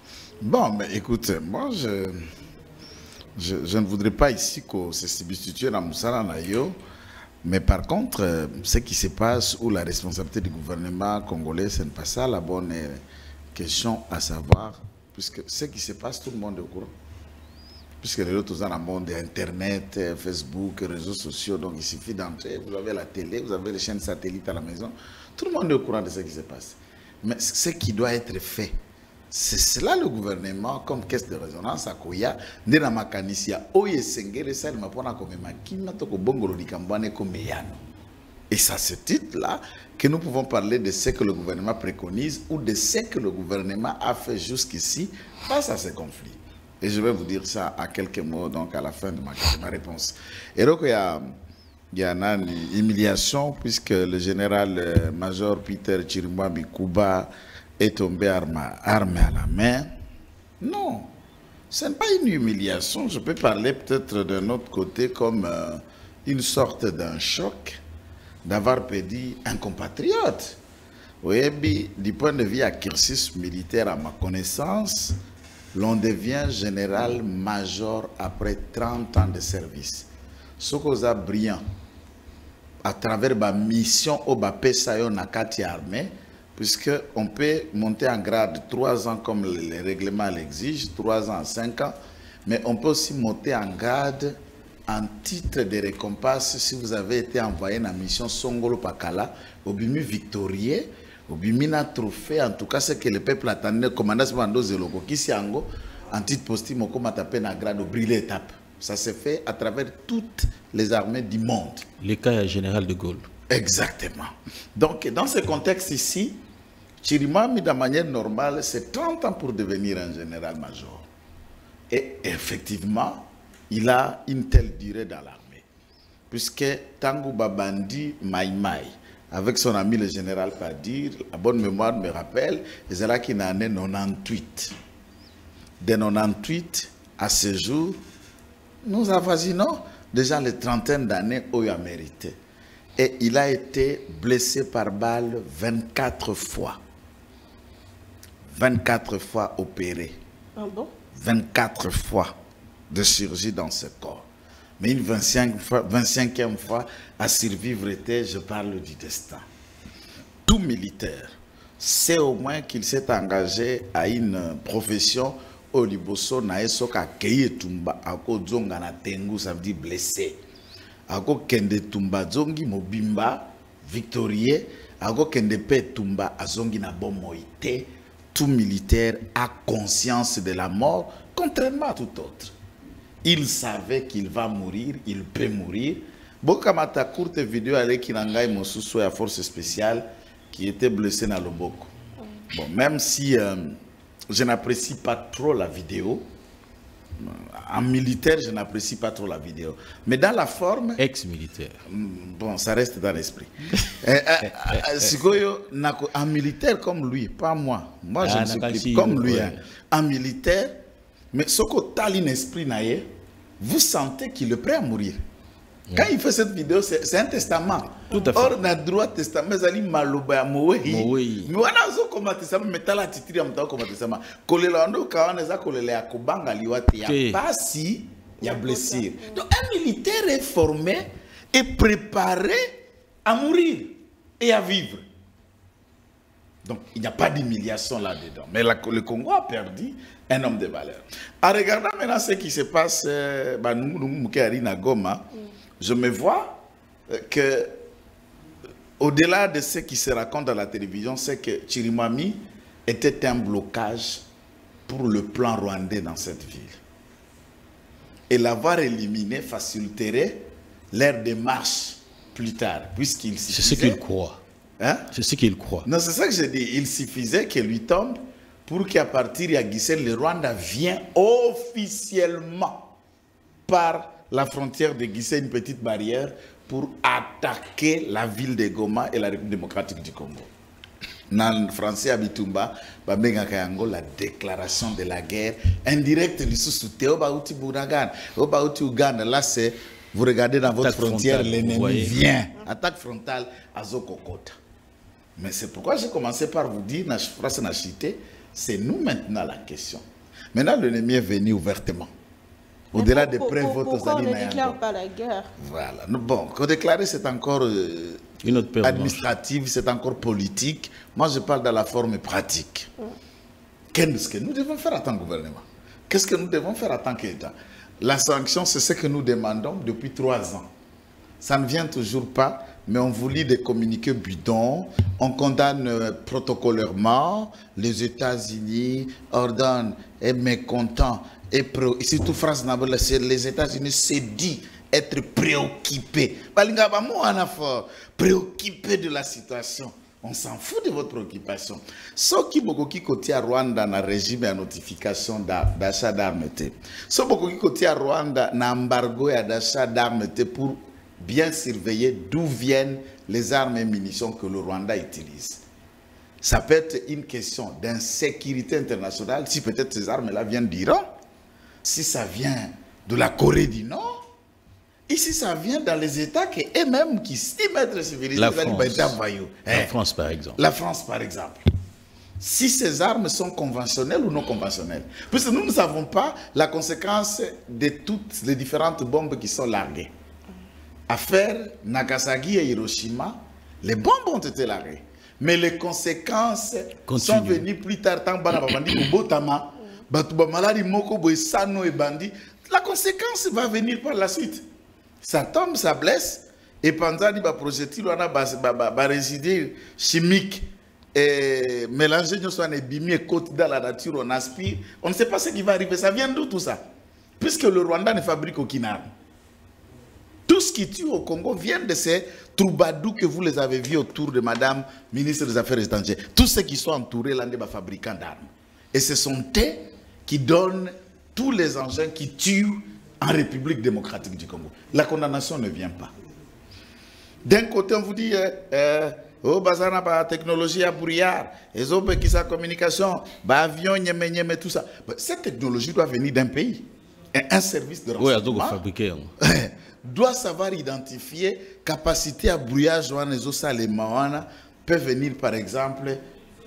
[SPEAKER 2] Bon, mais écoute, moi, je ne voudrais pas ici qu'on se substitue à Moussala Nayo, mais par contre, ce qui se passe ou la responsabilité du gouvernement congolais, ce n'est pas ça la bonne question à savoir, puisque ce qui se passe, tout le monde est au courant. Puisque les autres sont dans le monde Internet, Facebook, réseaux sociaux, donc il suffit d'entrer, vous avez la télé, vous avez les chaînes satellites à la maison, tout le monde est au courant de ce qui se passe. Mais ce qui doit être fait, c'est cela le gouvernement, comme caisse de résonance à Koya, de la Makanisia, Oye Sengere, Sal Mapona comme Makima, Toko Bongolo Likambane comme Meyano. Et c'est à ce titre-là que nous pouvons parler de ce que le gouvernement préconise ou de ce que le gouvernement a fait jusqu'ici face à ces conflits. Et je vais vous dire ça à quelques mots, donc à la fin de ma réponse. Et donc, il y a une humiliation, puisque le général-major Peter Chirimwa Bikuba est tombé armé à la main. Non, ce n'est pas une humiliation. Je peux parler peut-être d'un autre côté comme une sorte d'un choc d'avoir perdu un compatriote. Oui, du point de vue à cursus militaire, à ma connaissance, l'on devient général-major après 30 ans de service. Ce qu'on a brillant à travers ma mission au Bapesayo Nakati armée, puisqu'on peut monter en grade 3 ans comme les règlements l'exigent, 3 ans à 5 ans, mais on peut aussi monter en grade en titre de récompense si vous avez été envoyé dans la mission Songolo Pakala, au Bimi victorieux, au Bimina trophée, en tout cas c'est que le peuple attendait, commandant Bando Zeloko, qui s'y en titre posthume, au combat tapé dans la grade au brûlé étape. Ça s'est fait à travers toutes les armées du monde.
[SPEAKER 3] Le cas général de Gaulle.
[SPEAKER 2] Exactement. Donc, dans ce contexte ici, Chirima, mis de manière normale, c'est 30 ans pour devenir un général-major. Et effectivement, il a une telle durée dans l'armée. Puisque Tangu Babandi Maïmaï, avec son ami le général Padir, la bonne mémoire me rappelle, et c'est là qu'il en est 98. De 98 à ce jour, nous avoisinons déjà les trentaines d'années où il a mérité. Et il a été blessé par balle 24 fois. 24 fois opéré.
[SPEAKER 1] Ah bon?
[SPEAKER 2] 24 fois de chirurgie dans ce corps. Mais une 25e fois à survivre était, je parle du destin. Tout militaire sait au moins qu'il s'est engagé à une profession au Liboso Naesoka Keye Tumba, Ako Zonga na Tengu, ça veut dire blessé. Ako Kende Tumba Zongi Mobimba, victorieux, Ako Kende Pe Tumba Azongi na Bomoïté. Tout militaire a conscience de la mort, contrairement à tout autre. Il savait qu'il va mourir, il peut mourir. Bokamata courte vidéo avec Kinangai Mosusu à force spéciale qui était blessé dans le Boko. Bon, même si je n'apprécie pas trop la vidéo, en militaire, je n'apprécie pas trop la vidéo. Mais dans la forme...
[SPEAKER 3] Ex-militaire.
[SPEAKER 2] Bon, ça reste dans l'esprit. En militaire comme lui, pas moi. Moi, je ne suis plus comme lui. Hein. En militaire, mais ce que tu as l'esprit, vous sentez qu'il est prêt à mourir. Quand il fait cette vidéo, c'est un testament.
[SPEAKER 3] Tout à fait.
[SPEAKER 2] Or, na droit testament, zali maloba mowe. Mais wana zo koma testament metala titiri amta koma testament. Kolela ndo kawana za kolela ya kubanga liwati ya pasi ya blessure. Donc un militaire est formé et préparé à mourir et à vivre. Donc il n'y a pas d'humiliation là-dedans. Mais le Congo a perdu un homme de valeur. En regardant maintenant ce qui se passe à Goma, je me vois que, au-delà de ce qui se raconte dans la télévision, c'est que Chirimwami était un blocage pour le plan rwandais dans cette ville. Et l'avoir éliminé faciliterait leur démarche plus tard, puisqu'il suffisait...
[SPEAKER 3] C'est ce qu'il croit.
[SPEAKER 2] Hein?
[SPEAKER 3] C'est ce qu'il croit.
[SPEAKER 2] Non, c'est ça que je dis. Il suffisait qu'il lui tombe pour qu'à partir de Gisenyi, le Rwanda vienne officiellement par la frontière de Gisenyi, une petite barrière, pour attaquer la ville de Goma et la République démocratique du Congo. Dans le français Abitumba, la déclaration de la guerre indirecte du sous-souté, là c'est, vous regardez dans votre frontière, l'ennemi vient. Attaque frontale à Zokokota. Mais c'est pourquoi j'ai commencé par vous dire, c'est nous maintenant la question. Maintenant, l'ennemi est venu ouvertement. Au-delà des preuves,
[SPEAKER 1] pourquoi on ne déclare pas la guerre?
[SPEAKER 2] Voilà. Bon, déclarer, c'est encore
[SPEAKER 3] une autre
[SPEAKER 2] administrative, c'est encore politique. Moi, je parle de la forme pratique. Qu'est-ce que nous devons faire en tant que gouvernement? Qu'est-ce que nous devons faire en tant qu'État? La sanction, c'est ce que nous demandons depuis 3 ans. Ça ne vient toujours pas, mais on vous lit des communiqués bidons, on condamne protocolairement, les États-Unis ordonnent, est mécontent, et surtout France, les États-Unis s'est dit être préoccupés. Préoccupés de la situation. On s'en fout de votre préoccupation. Ce qui est côté à Rwanda dans le régime de notification d'achat d'armes. Ce qui est côté à Rwanda dans l'embargo d'achat d'armes pour bien surveiller d'où viennent les armes et munitions que le Rwanda utilise. Ça peut être une question d'insécurité internationale, si peut-être ces armes-là viennent d'Iran, si ça vient de la Corée du Nord, et si ça vient dans les États qui eux-mêmes qui estiment être civilisés.
[SPEAKER 3] La France, par exemple.
[SPEAKER 2] La France, par exemple. Si ces armes sont conventionnelles ou non conventionnelles. Puisque nous ne savons pas la conséquence de toutes les différentes bombes qui sont larguées. Affaire Nagasaki et Hiroshima, les bombes ont été larguées. Mais les conséquences sont venues plus tard. La conséquence va venir par la suite. Ça tombe, ça blesse. Et pendant que les projectiles ont résidus chimiques et mélangés dans la nature, on aspire. On ne sait pas ce qui va arriver. Ça vient d'où tout ça? Puisque le Rwanda ne fabrique aucune arme. Tout ce qui tue au Congo vient de ces troubadours que vous les avez vus autour de Madame ministre des Affaires étrangères. Tous ceux qui sont entourés là des fabricants d'armes. Et ce sont eux qui donnent tous les engins qui tuent en République démocratique du Congo. La condamnation ne vient pas. D'un côté, on vous dit, oh, bazana ba technologie à brouillard, les autres qui sa communication, ba avion, tout ça. Cette technologie doit venir d'un pays. Et un service de renseignement doit savoir identifier capacité à brouillage peut venir par exemple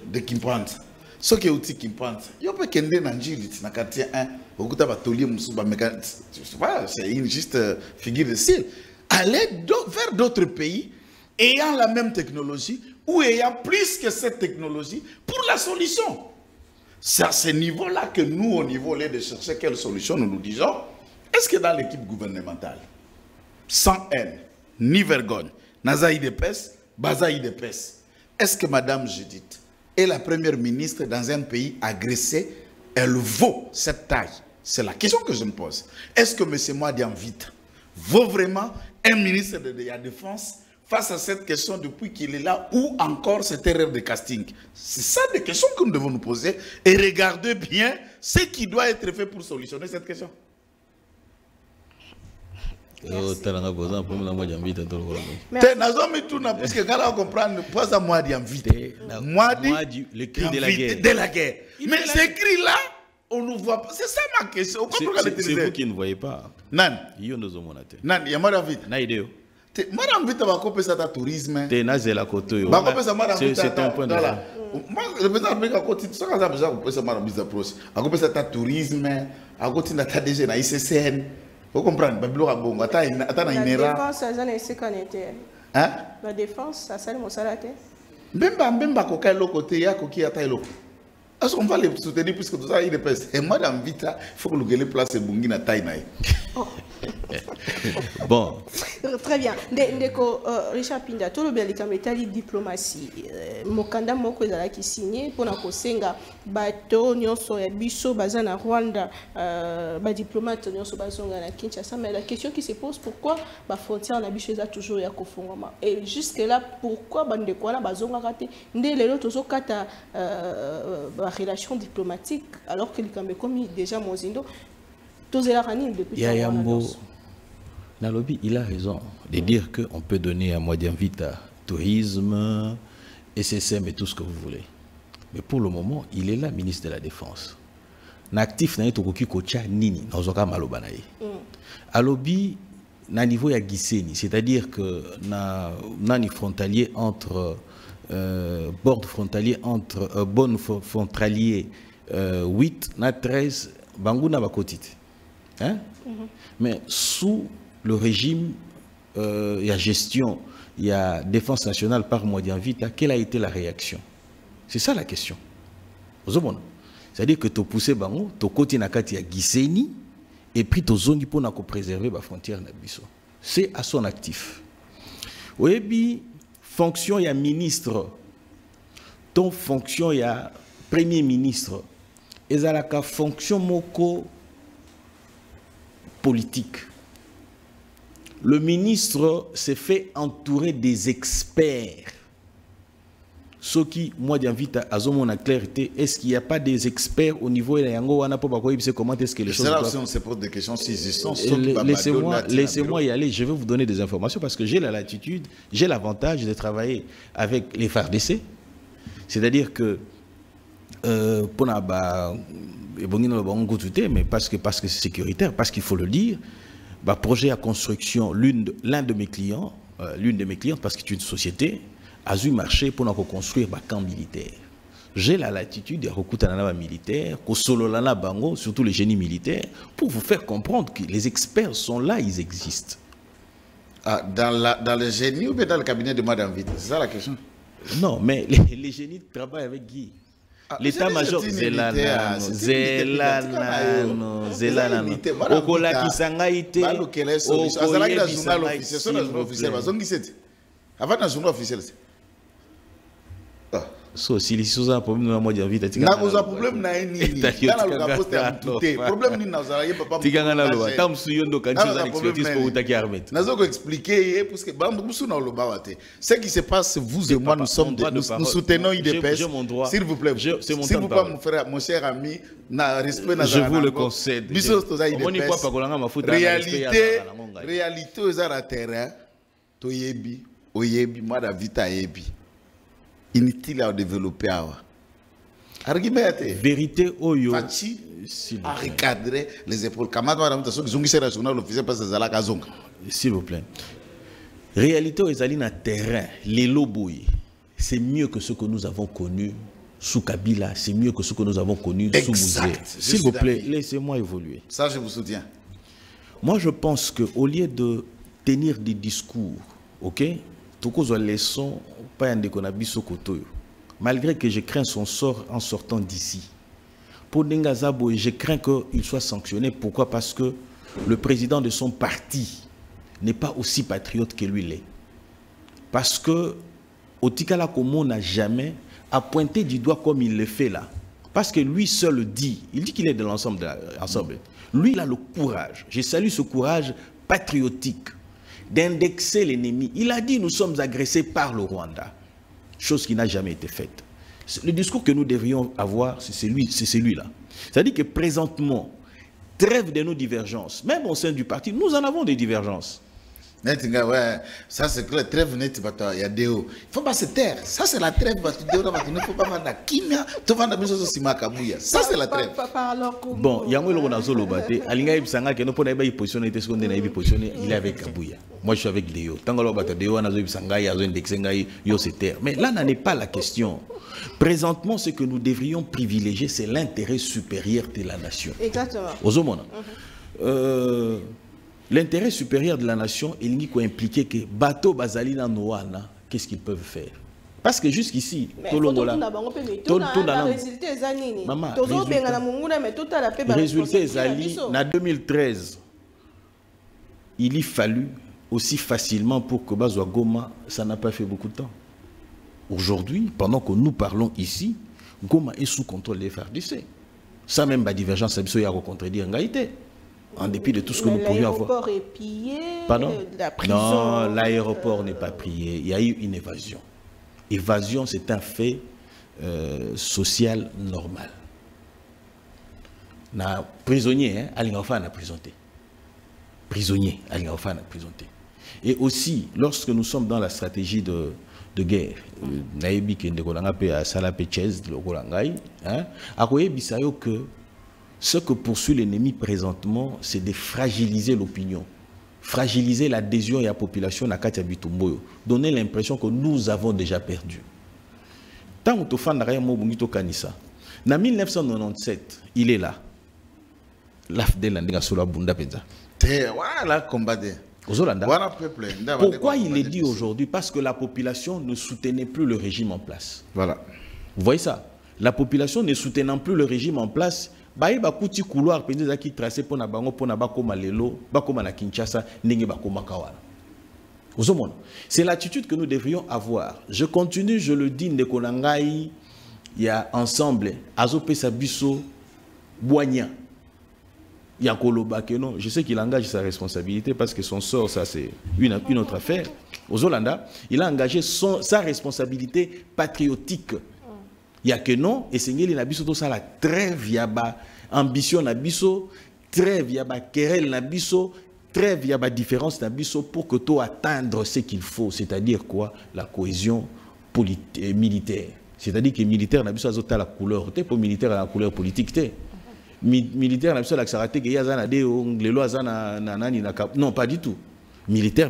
[SPEAKER 2] de Kimpante. Ce qui est outil Kimpante, il y a pas qu'un Nanjili dans quartier 1, c'est une juste figure de style. Aller vers d'autres pays ayant la même technologie ou ayant plus que cette technologie pour la solution. C'est à ce niveau-là que nous, au niveau de chercher quelle solution, nous nous disons, est-ce que dans l'équipe gouvernementale, sans haine, ni vergogne, Nazaï de Pes, Bazaï de Pes, est-ce que Madame Judith est la première ministre dans un pays agressé, elle vaut cette taille? C'est la question que je me pose. Est-ce que M. Mwadi Amvita vaut vraiment un ministre de la Défense face à cette question depuis qu'il est là, ou encore cette erreur de casting? C'est ça des questions que nous devons nous poser et regarder bien ce qui doit être fait pour solutionner cette question.
[SPEAKER 1] Merci.
[SPEAKER 3] Le cri de la guerre.
[SPEAKER 2] Mais ce cri-là, On ne voit pas. C'est ça ma question.
[SPEAKER 3] C'est vous qui ne voyez pas.
[SPEAKER 2] Nan.
[SPEAKER 3] Nan,
[SPEAKER 2] il y a Madame Vita.
[SPEAKER 3] Na idée.
[SPEAKER 2] Madame Vita va couper ça à tourisme.
[SPEAKER 3] C'est ton point de vue.
[SPEAKER 2] Moi, le président de la côté, ça quand ça couper ça Madame Vita proche. À couper ça à tourisme, à côté de ta DG na ICCN. Vous comprenez? Babilo Abongo, attends na Inera.
[SPEAKER 1] La défense, ça n'a pas été.
[SPEAKER 2] Hein?
[SPEAKER 1] La défense, ça sert mon salaire.
[SPEAKER 2] Mbemba koka loko te ya koki ata loko. Est-ce qu'on va les soutenir puisque tout ça il est presse. Et Madame Vita, il faut que nous gagnions place et bungi na taille naï.
[SPEAKER 3] Bon.
[SPEAKER 1] Très bien. Ndeko Richard Pinda, tout le bien les diplomatie. Mokanda moko ezala ki signé pour na kosenga bato nyonso ya biso bazana Rwanda ba diplomate nyonso bazonga na Kinshasa, mais la question qui se pose, pourquoi ba frontière na biso eza toujours ya kofungama, et jusque là pourquoi bandeko na bazonga raté ndé lelo tozo kata ba relation diplomatique alors que likambe comme déjà mozindo tozela rani depuis
[SPEAKER 3] Yambo Nalobi, il a raison de dire qu'on peut donner à Modian Vita tourisme, SSM et tout ce que vous voulez. Mais pour le moment, il est là, ministre de la Défense. N'actif n'a pas kocha nini, n'ozoka malobanaye. Alobi, na niveau ya giseni, c'est-à-dire que nani frontalier entre bord frontalier entre bon frontalier 8 na 13 banguna bakotite. Hein? Mais sous le régime, il y a gestion, il y a défense nationale par Modian Vita, quelle a été la réaction? C'est ça la question. C'est-à-dire que tu as poussé bango, tu as côté nakati ya giseni, et puis tu as zone pour préserver la frontière nabiso. C'est à son actif. Oui, puis fonction il y a ministre, ton fonction il y a premier ministre, et ça la fonction moko politique. Le ministre s'est fait entourer des experts. Ce qui, moi, j'invite à mon clarité, est-ce qu'il n'y a pas des experts au niveau de la Yango, on n'a pas comment est-ce que les choses
[SPEAKER 2] doivent... on se pose des questions existantes.
[SPEAKER 3] Laissez-moi y aller, je vais vous donner des informations parce que j'ai la latitude, j'ai l'avantage de travailler avec les FARDC. C'est-à-dire que, pour mais parce que c'est sécuritaire, parce qu'il faut le dire, projet à construction, l'un de mes clients, parce que c'est une société, a eu marché pour construire un camp militaire. J'ai la latitude de recruter un militaire, surtout les génies militaires, pour vous faire comprendre que les experts sont là, ils existent.
[SPEAKER 2] Ah, dans le génie ou bien dans le cabinet de Madame Vita? C'est ça la question?
[SPEAKER 3] Non, mais les génies travaillent avec Guy. L'état-major Zelana, Okola Kisangaïté, so si les choses ont problème na moja vita
[SPEAKER 2] tika na koza problème na nini kana luka poste ya mtute problème nini na uzala yeba papa
[SPEAKER 3] tika na lo tam suyondo kancho za expertise pour utaki armet
[SPEAKER 2] nazo ko expliquer parce que bambu musu na lo bawate ce qui se passe vous et moi nous sommes nous soutenons IDPS s'il vous plaît s'il vous plaît mon frère mon cher ami na respect na
[SPEAKER 3] je vous le concède
[SPEAKER 2] biso to za IDPS réalité aux ara terrain to yebi oyebi Modian Vita yebi inutile à développer.
[SPEAKER 3] Vérité oyo.
[SPEAKER 2] À recadrer les épaules.
[SPEAKER 3] S'il vous plaît. Réalité aux alines à terrain, les lobouilles, c'est mieux que ce que nous avons connu sous Kabila, c'est mieux que ce que nous avons connu sous Mouzé. S'il vous plaît, laissez-moi évoluer.
[SPEAKER 2] Ça, je vous soutiens.
[SPEAKER 3] Moi, je pense qu'au lieu de tenir des discours, ok, tout cause leçon pas un malgré que je crains son sort en sortant d'ici. Pour Ndengazabo, je crains qu'il soit sanctionné. Pourquoi? Parce que le président de son parti n'est pas aussi patriote que lui l'est. Parce que Otikala Komo n'a jamais à pointer du doigt comme il le fait là. Parce que lui seul le dit. Il dit qu'il est de l'ensemble. Lui, il a le courage. Je salue ce courage patriotique d'indexer l'ennemi. Il a dit nous sommes agressés par le Rwanda. Chose qui n'a jamais été faite. Le discours que nous devrions avoir, c'est celui-là. C'est-à-dire que présentement, trêve de nos divergences, même au sein du parti, nous en avons des divergences.
[SPEAKER 2] Ouais, ça c'est que la trêve net, il y a des hauts. Il ne faut pas se taire. Ça c'est la trêve. Il ne faut pas faire la kimia. Tu vas dans ça c'est la trêve.
[SPEAKER 3] Bon, il y a un peu de solo batté. Alinga Ibsanga qui n'a pas eu position, il est avec Kabouya. Moi je suis avec Léo. Tant que l'on bat Léo, on a Ibsanga, il y a un Dexenga, il se taire. Mais là, n'en est pas la question. Présentement, ce que nous devrions privilégier, c'est l'intérêt supérieur de la nation.
[SPEAKER 1] Exactement.
[SPEAKER 3] Aux hommes. L'intérêt supérieur de la nation, il n'y a impliqué que bateau Bazalina Noana, qu'est-ce qu'ils peuvent faire? Parce que jusqu'ici, tout le monde résultat Zali, en 2013, il y fallu aussi facilement pour que Bazwa Goma, ça n'a pas fait beaucoup de temps. Aujourd'hui, pendant que nous parlons ici, Goma est sous contrôle des FARDC. Ça même, la divergence, il y a contredire en réalité. En dépit de tout ce que nous pouvions avoir.
[SPEAKER 1] L'aéroport est pillé.
[SPEAKER 3] Pardon?
[SPEAKER 1] La prison,
[SPEAKER 3] non, l'aéroport n'est pas pillé. Il y a eu une évasion. Évasion, c'est un fait social normal. Na prisonnier, Alingaofa n'a présenté. Prisonnier, Alingaofa n'a présenté. Et aussi, lorsque nous sommes dans la stratégie de guerre, Naïbi Kendekolanga pe à Salapechez, le Golangai, Akoye Bisayo que ce que poursuit l'ennemi présentement, c'est de fragiliser l'opinion, fragiliser l'adhésion de la population à Katia Bitumboyo, donner l'impression que nous avons déjà perdu. Tant que tu as Mobungito Kanissa, en 1997, il est là. L'AFDEL a sur la Bunda Penza.
[SPEAKER 2] Voilà, combattre.
[SPEAKER 3] Pourquoi il est dit aujourd'hui? Parce que la population ne soutenait plus le régime en place.
[SPEAKER 2] Voilà.
[SPEAKER 3] Vous voyez ça? La population ne soutenant plus le régime en place, il y a un couloir qui tracé pour na Kinshasa, c'est l'attitude que nous devrions avoir. Je continue, je le dis, il y a ensemble, Azope Sabiso, Boigna. Il y a non. Je sais qu'il engage sa responsabilité parce que son sort, ça c'est une autre affaire. Aux Hollanda, il a engagé sa responsabilité patriotique. Il y a que non, et c'est qu'il a tout ça la trêve, yaba ambition nabiso, trêve, yaba querelle nabiso, trêve, yaba différence nabiso pour que tu atteindre ce qu'il faut, c'est-à-dire quoi? La cohésion militaire. C'est-à-dire que militaire nabiso a la couleur, t'es pour militaire la couleur politique, t'es. Militaire nabiso la xarate que yazana de les lois non pas du tout. Militaire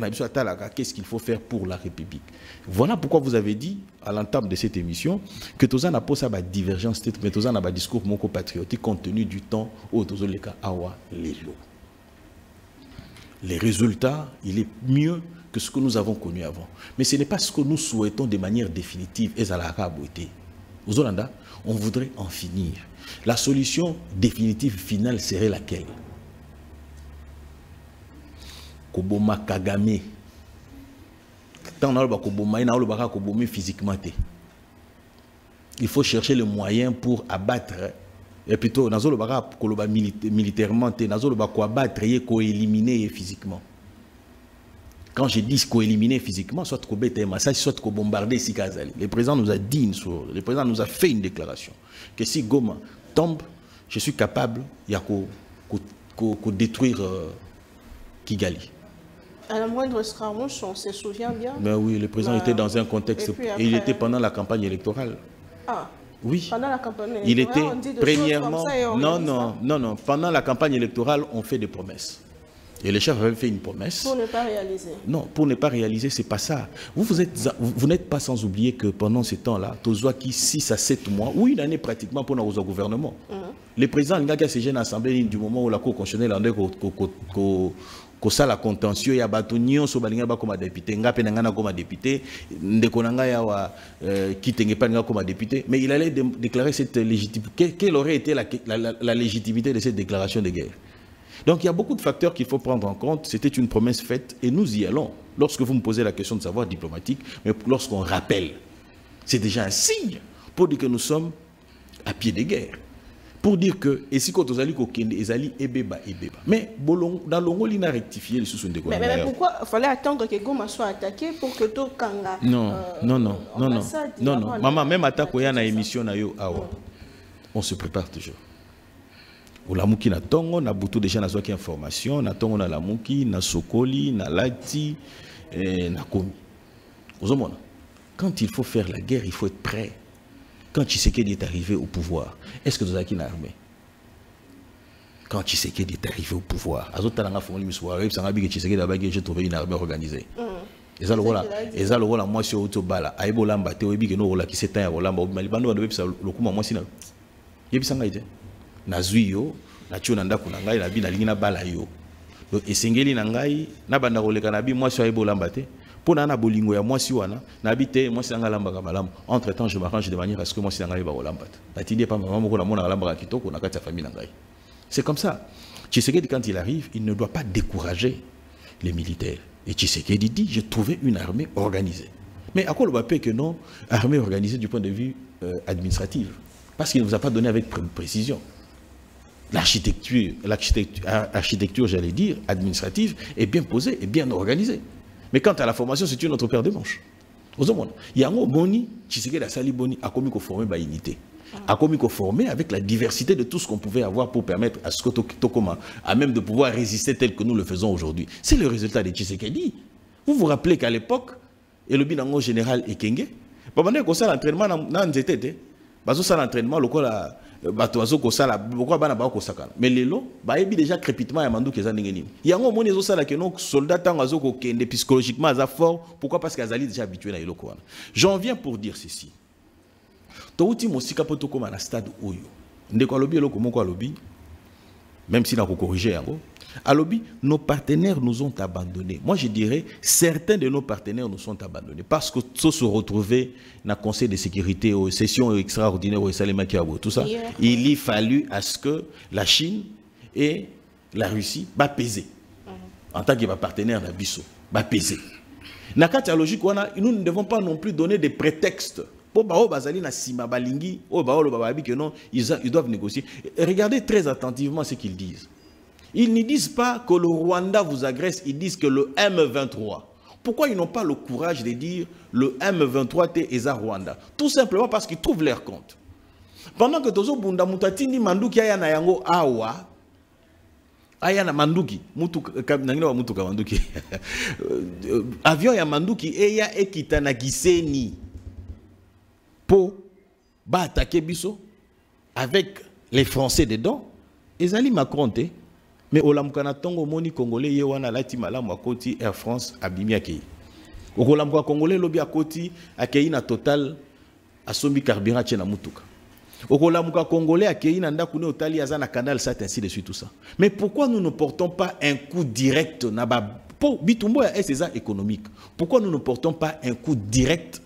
[SPEAKER 3] qu'est-ce qu'il faut faire pour la République. Voilà pourquoi vous avez dit à l'entame de cette émission que Tozan n'a pas sa divergence, mais Tozan a un discours patriotique compte tenu du temps où Tozan les cas awa lelo. Les résultats, il est mieux que ce que nous avons connu avant. Mais ce n'est pas ce que nous souhaitons de manière définitive. Et aux Hollandais, on voudrait en finir. La solution définitive finale serait laquelle? Koboma Kagame. Physiquement. Il faut chercher le moyen pour abattre, et plutôt, militairement, abattre et éliminer physiquement. Quand je dis éliminer physiquement, soit soit bombarder si Kazali. Le président nous a dit, le président nous a fait une déclaration que si Goma tombe, je suis capable de détruire Kigali.
[SPEAKER 1] À la moindre escarmouche, on se souvient bien.
[SPEAKER 3] Mais oui, le président était dans un contexte. Après, il était pendant la campagne électorale. Ah. Oui.
[SPEAKER 1] Pendant la campagne électorale.
[SPEAKER 3] Il était premièrement. Non. Pendant la campagne électorale, on fait des promesses. Et le chef avait fait une promesse.
[SPEAKER 1] Pour ne pas réaliser. Non,
[SPEAKER 3] pour ne pas réaliser, c'est pas ça. Vous n'êtes pas sans oublier que pendant ce temps-là, Tozoa qui 6 à 7 mois, ou une année pratiquement pour nos gouvernement. Le président Ngaga s'est gêné à l'Assemblée du moment où la Cour constitutionnelle a la contentieux, il y a batunion sur Balinga comme député, Ngapenanga comme député, Ndekonanga ya Kitengepanga comme député, mais il allait déclarer cette légitimité. Quelle aurait été la légitimité de cette déclaration de guerre? Donc il y a beaucoup de facteurs qu'il faut prendre en compte. C'était une promesse faite et nous y allons. Lorsque vous me posez la question de savoir diplomatique, mais lorsqu'on rappelle, c'est déjà un signe pour dire que nous sommes à pied de guerre. Pour dire que, et si quand on a dit ebeba. Mais dans l'Ongo, il a rectifié les sous de
[SPEAKER 1] mais pourquoi il fallait attendre que Goma soit attaqué pour que tout Kanga.
[SPEAKER 3] Non. Maman, même attaque où il y a une émission, on se prépare toujours. Olamuki na tongo, na butu déjà na zoaki information, na tongo na lamuki, na sokoli, na lati, na komi. Ozomona. Quand il faut faire la guerre, il faut être prêt. Quand Tshisekedi est arrivé au pouvoir, est-ce que vous avez une armée? Quand Tshisekedi est arrivé au pouvoir, j'ai trouvé une armée organisée. Et ça le rôle, moi sur Autobala, Aïbolamba, Théobi, que nous qui s'éteint à Rolamba, Malibano, le Kuma, moi, sinon. Yébisanga, Nazuyo, Nachunanda Kunanga, la Bina Lina Balayo. Et Singeli Nangai, Nabanda Rolekanabi, moi sur Aïbolamba. Pour Nana Bolingo, moi si wana, n'habite, moi si Nangalamba Kamalam. Entre temps, je m'arrange de manière à ce que moi si Nangalamba Rolamba. La Tidé pas maman, mon Nalamba Kito, qu'on a quatre famille Nangai. C'est comme ça. Tshisekedi, quand il arrive, il ne doit pas décourager les militaires. Et Tshisekedi dit, j'ai trouvé une armée organisée. Mais à quoi le papier que non, armée organisée du point de vue administratif? Parce qu'il ne vous a pas donné avec précision. L'architecture, j'allais dire, administrative, est bien posée et bien organisée. Mais quant à la formation, c'est une autre paire de manches. Il y a un boni, Tshisekedi a sali boni, a commis qu'on formait par unité. A commis qu'on formait avec la diversité de tout ce qu'on pouvait avoir pour permettre à ce que Tokoma, à même de pouvoir résister tel que nous le faisons aujourd'hui. C'est le résultat de Tshisekedi. Vous vous rappelez qu'à l'époque, et le bilan général Ekenge, pendant que ça l'entraînement dans NZT, ça l'entraînement, le quoi mais les lots, déjà crépitement à Mandou il y a un moment où les soldats psychologiquement fort. Pourquoi? Parce qu'ils sont déjà habitués à l'eau. J'en viens pour dire ceci. Même si nous avons corrigé, nos partenaires nous ont abandonnés. Moi, je dirais, certains de nos partenaires nous sont abandonnés parce que tout se retrouver dans le Conseil de sécurité, aux sessions extraordinaires, au Salema Kiabo, tout ça, il y fallu à ce que la Chine et la Russie peser. En tant que partenaire de Bissau, peser. Dans la logique, nous ne devons pas non plus donner des prétextes. Ils doivent négocier. Regardez très attentivement ce qu'ils disent. Ils ne disent pas que le Rwanda vous agresse, ils disent que le M23. Pourquoi ils n'ont pas le courage de dire le M23 est à Rwanda? Tout simplement parce qu'ils trouvent leur compte. Pendant que Tozo Bunda Mutatini Manduki Ayana Yango Awa, Ayana Manduki, Manduki, avion ya Manduki, Eya Ekitana Giseni, pour attaquer Bisso, avec les Français dedans, ils allaient m'accrocher. Mais au Lamkana Tongo Moni Congolais Yewana Lati Malam Akoti Air France Abimi Akei. Au Lamkana Congolais Lobi Akoti Akei na total Asombi Carburant Tchena Mutuka. Au Lamkana Congolais Akei na Ndakune Otali Azana Canal Sat ainsi de suite tout ça. Mais pourquoi nous ne portons pas un coup direct na pour Bitumbo est césar économique? Pourquoi nous ne portons pas un coup direct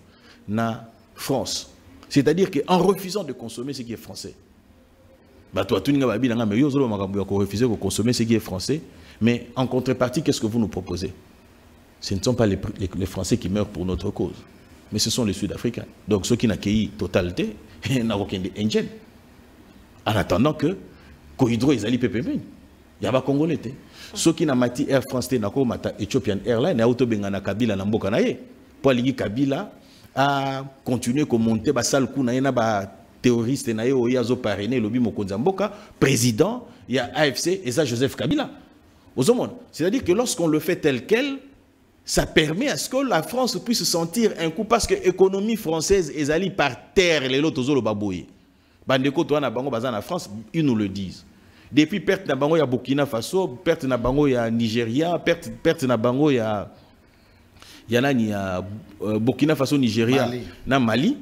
[SPEAKER 3] na France? C'est-à-dire qu'en refusant de consommer ce qui est français. Refuser de consommer ce qui est français, mais en contrepartie, qu'est-ce que vous nous proposez? Ce ne sont pas les Français qui meurent pour notre cause, mais ce sont les Sud-Africains. Donc ceux qui n'ont qu'une totalité, n'ont aucun engine. En attendant que Kohydro et Zali PPP, il y a pas Congolais. Ceux qui n'ont pas Air France, n'ont pas Ethiopian Airlines, n'ont pas Bengana Kabila, n'ont pas pour aller Kabila à continuer à monter bas sale coup terroriste na yo yazo parrainé lobi Mokonzi Mboka président il y a AFC et ça Joseph Kabila. C'est-à-dire que lorsqu'on le fait tel quel, ça permet à ce que la France puisse se sentir un coup parce que l'économie française est allée par terre les lots le baboué. Bandeko toi na bango bazana France, ils nous le disent. Depuis perte na bango ya Burkina Faso, perte na bango ya Nigeria, perte na bango ya nani ya Burkina Faso, Nigeria, na Mali,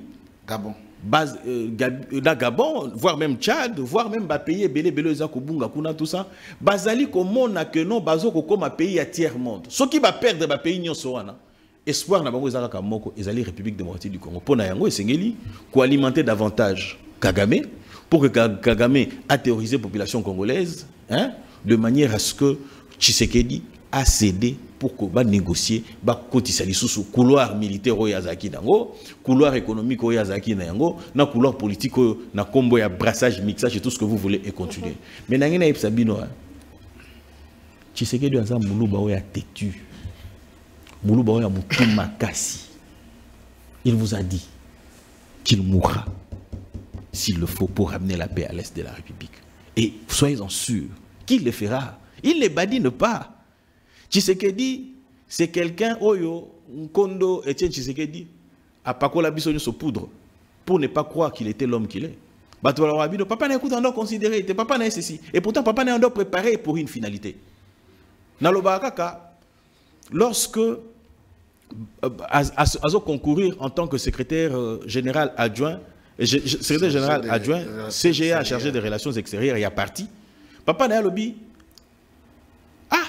[SPEAKER 2] Gabon.
[SPEAKER 3] Gabon, voire même Tchad, voire même pays belé Zakobunga kuna tout ça. Bazali komona que non bazo comme un pays à tiers monde. Ce qui va perdre ba pays nyonso wana. Espoir na bango ezaka moko ezali République démocratique du Congo. Pona yango esengeli ko alimenter davantage Kagame pour que Kagame a terrorisé la population congolaise, hein, de manière à ce que Tshisekedi a cédé pour qu'on va négocier sous couloir militaire au Yazaki nango, couloir économique au Yazaki nango, na couloir politique na combo ya brassage, mixage et tout ce que vous voulez et continuer. Mais nangena ipsabino Tshisekedi anza muluba o ya têtu. Muluba o ya mutu makasi. Il vous a dit qu'il mourra s'il le faut pour ramener la paix à l'est de la République. Et soyez-en sûrs, qui le fera? Il ne badine pas. Tshisekedi, c'est quelqu'un, Oyo, Nkondo, Etienne Tshisekedi, a pas quoi la bisogno se poudre, pour ne pas croire qu'il était l'homme qu'il est. Papa n'a écouté, on doit considérer, papa n'a ceci. Et pourtant, papa n'a doit préparer pour une finalité. Nalobakaka, lorsque Azo concourir en tant que secrétaire général adjoint, CGA chargé des relations extérieures, il y a parti. Papa n'a lobby. Ah,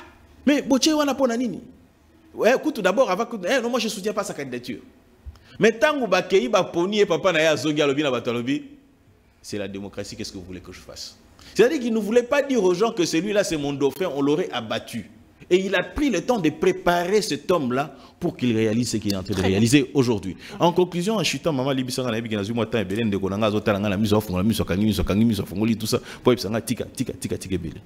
[SPEAKER 3] mais Boché wana pona nini? Ouais, écoute d'abord avant que non, moi je soutiens pas sa candidature. Mais tant que bakei ba poni et papa n'a zongi lobby na batalobi, c'est la démocratie, qu'est-ce que vous voulez que je fasse? C'est-à-dire qu'il ne voulait pas dire aux gens que celui-là c'est mon dauphin, on l'aurait abattu. Et il a pris le temps de préparer cet homme-là pour qu'il réalise ce qu'il est en train de réaliser aujourd'hui. En conclusion, en chutant, maman Libisa na bikin azu mota ebelen de konanga zotala nga la mise off la mise kangi fongoli tout ça pour epsanga tika bele.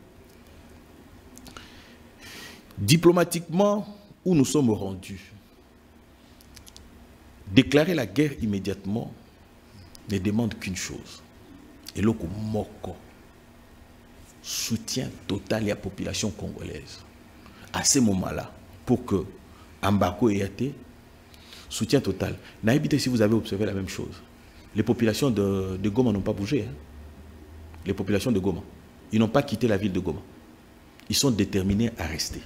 [SPEAKER 3] Diplomatiquement, où nous sommes rendus, déclarer la guerre immédiatement ne demande qu'une chose. Et loko moko, soutien total à la population congolaise. À ce moment-là, pour que Ambako ait été, soutien total. Naïbité, si vous avez observé la même chose, les populations de Goma n'ont pas bougé. Hein. Les populations de Goma, ils n'ont pas quitté la ville de Goma. Ils sont déterminés à rester.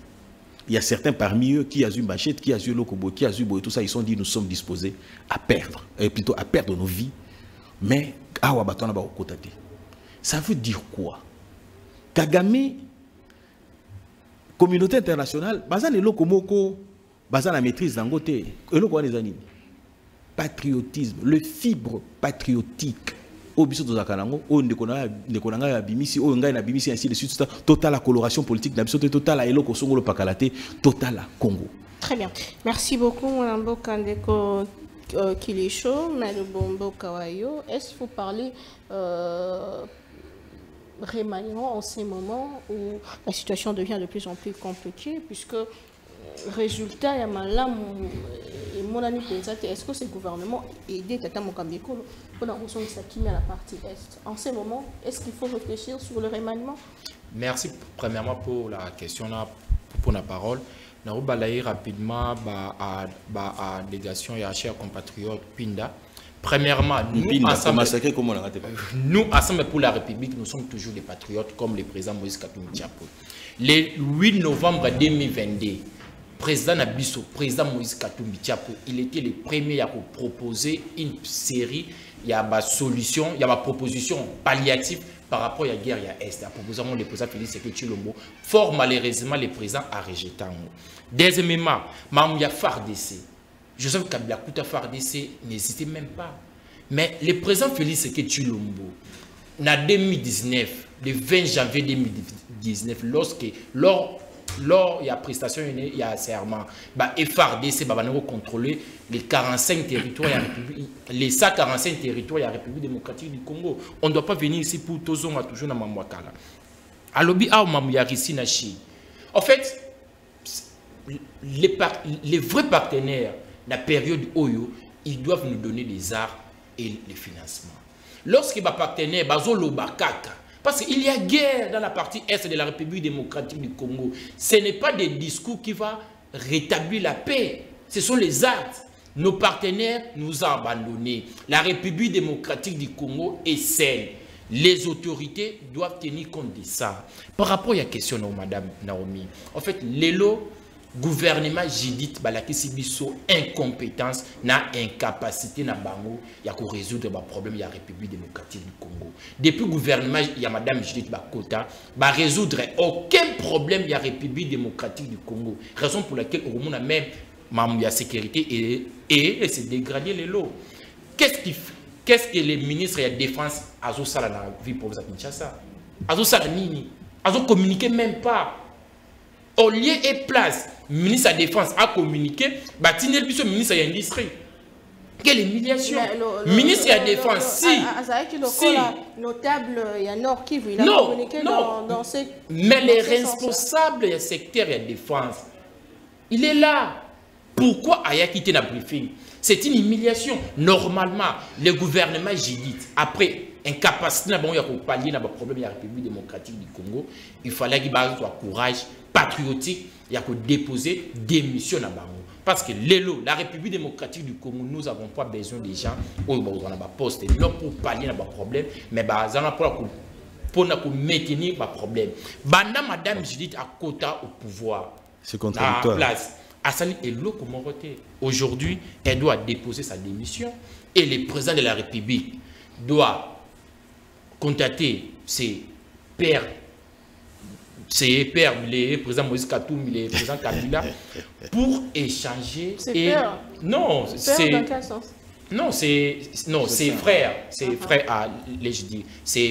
[SPEAKER 3] Il y a certains parmi eux qui ont eu Machette, qui ont eu Lokobo, qui ont eu Boy, tout ça, ils sont dit nous sommes disposés à perdre, et plutôt à perdre nos vies, mais ça veut dire quoi? Kagame, communauté internationale, bazan et lokomoko, bazan la maîtrise d'angote, et loko les animes. Patriotisme, le fibre patriotique. Au biso de Zakanango, au Ndekonanga Abimisi, au Ngai Abimisi, ainsi de suite, total la coloration politique, total la Eloko Songolo Pakalate, total la Congo.
[SPEAKER 1] Très bien. Merci beaucoup, Moulambo Kandeko Kilisho, Malobombo Kawayo. Est-ce qu'il faut parler remaniement en ces moments où la situation devient de plus en plus compliquée, puisque résultat, il y a mal mon ami est-ce que ce gouvernement aidé Tata Mokambeko pour la ressource qui met à la partie Est? En ces moments, est-ce qu'il faut réfléchir sur le remaniement?
[SPEAKER 4] Merci premièrement pour la question, pour la parole. Nous allons balayer rapidement à la délégation et à chers compatriotes Pinda. Premièrement, nous, ensemble pour la République, nous sommes toujours des patriotes comme le président Moïse Katumbi Diapo. Le 8 novembre 2022, président Nabiso, président Moïse Katumbi Diapo, il était le premier à proposer une série, il y a ma solution, il y a ma proposition palliative par rapport à la guerre à Est. La proposition du président Félix Tshisekedi Tshilombo, fort malheureusement, le président a rejeté. Deuxièmement, il y a FARDC. Joseph Kabila Kouta FARDC n'hésitait même pas. Mais le président Félix Tshisekedi Tshilombo, en 2019, le 20 janvier 2019, lors il y a prestation, il y a serment, FARDC va contrôler les 45 territoires, les 145 territoires de la République démocratique du Congo. On ne doit pas venir ici pour toujours dans Mamouakala. Alobi a Mamouyarissi Nachi. En fait, les vrais partenaires, la période Oyo, ils doivent nous donner les arts et les financements. Lorsqu'il y a partenaire, Bazolo Bakaka, parce qu'il y a guerre dans la partie Est de la République démocratique du Congo, ce n'est pas des discours qui vont rétablir la paix, ce sont les actes. Nos partenaires nous ont abandonnés. La République démocratique du Congo est saine. Les autorités doivent tenir compte de ça. Par rapport à la question de Mme Naomi, en fait, l'élo gouvernement Jidit balakisi biso incompétence na incapacité na bango ya ko résoudre ba problème ya République démocratique du Congo. Depuis le gouvernement ya madame Judith Bakota ba résoudre aucun problème ya République démocratique du Congo. Raison pour laquelle au monde même membre ya sécurité et se dégrader les lots. Qu'est-ce que les ministres de la défense azo sala na vie pour Kinshasa? Azo sala nini? Azo communiquer même pas. Au lieu et place, le ministre de la Défense a communiqué, le ministre de l'Industrie. Quelle humiliation! Le ministre de la Défense, si
[SPEAKER 1] notable, il y a Nord Kivu, il a communiqué dans ces...
[SPEAKER 4] Mais les responsables du secteur de la Défense, il est là. Pourquoi il a quitté le briefing? C'est une humiliation. Normalement, le gouvernement jidite, après incapacité de pallier le problème de la République démocratique du Congo, il fallait qu'il y ait un courage patriotique et déposer démission à Bango. Parce que la République démocratique du Congo, nous n'avons pas besoin des gens qui ont un poste, non pour pallier le problème, mais pour maintenir le problème. Madame Judith a quota au pouvoir.
[SPEAKER 3] C'est contradictoire.
[SPEAKER 4] Aujourd'hui, elle doit déposer sa démission et le président de la République doit contacter ses pairs, les présidents Moïse Katumbi, les présidents Kabila, pour échanger. Non, c'est
[SPEAKER 1] dans quel sens?
[SPEAKER 4] Non, c'est frères, c'est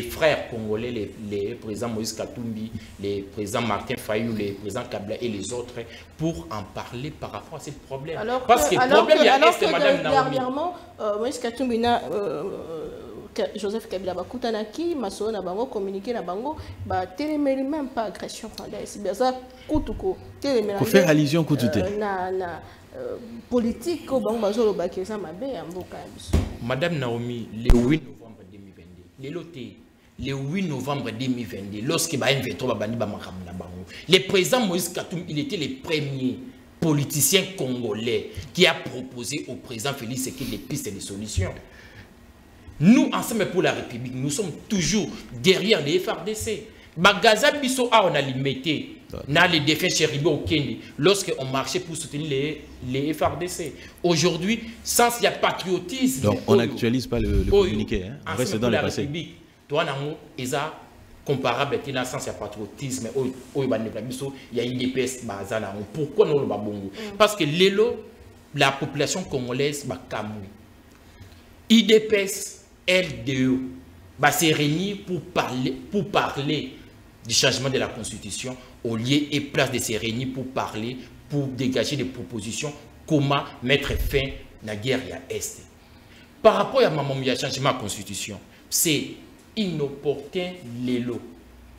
[SPEAKER 4] frères congolais, les présidents Moïse Katumbi, les présidents Martin Fayou, les présidents Kabila et les autres, pour en parler par rapport à ce problème. Parce que le problème, il y a Madame Naomi.
[SPEAKER 1] Dernièrement, Moïse Katumbi, Joseph Kabila, Bakutanaki, Maso, Nabango, communiqué Nabango, téléméli même pas agression. C'est bien ça, Koutuko.
[SPEAKER 3] Pour faire allusion, Koututé.
[SPEAKER 1] Politique,
[SPEAKER 4] Madame Naomi, le 8 novembre 2022, le 8 novembre 2022, lorsqu'il y a le président Moïse Katumbi, il était le premier politicien congolais qui a proposé au président Félix Tshisekedi des pistes et des solutions. Nous, ensemble pour la République, nous sommes toujours derrière les FRDC. Bagaza Bisso a on a limité dans les défenses Chéribe au Kenya lorsqu'on marchait pour soutenir les FRDC. Aujourd'hui, sans il y a patriotisme.
[SPEAKER 3] Donc on n'actualise pas le communiqué. Hein. On reste dans le passé.
[SPEAKER 4] Toi, il y a comparable à sens il y a patriotisme. Il y a une IDPS. Pourquoi nous le babongo? Parce que la population congolaise va camouer. IDPS, LDE, va se réunir pour parler du changement de la Constitution au lieu et place de se réunir pour parler, pour dégager des propositions, comment mettre fin à la guerre à l'Est. Par rapport à le changement de la Constitution, c'est inopportun l'élo.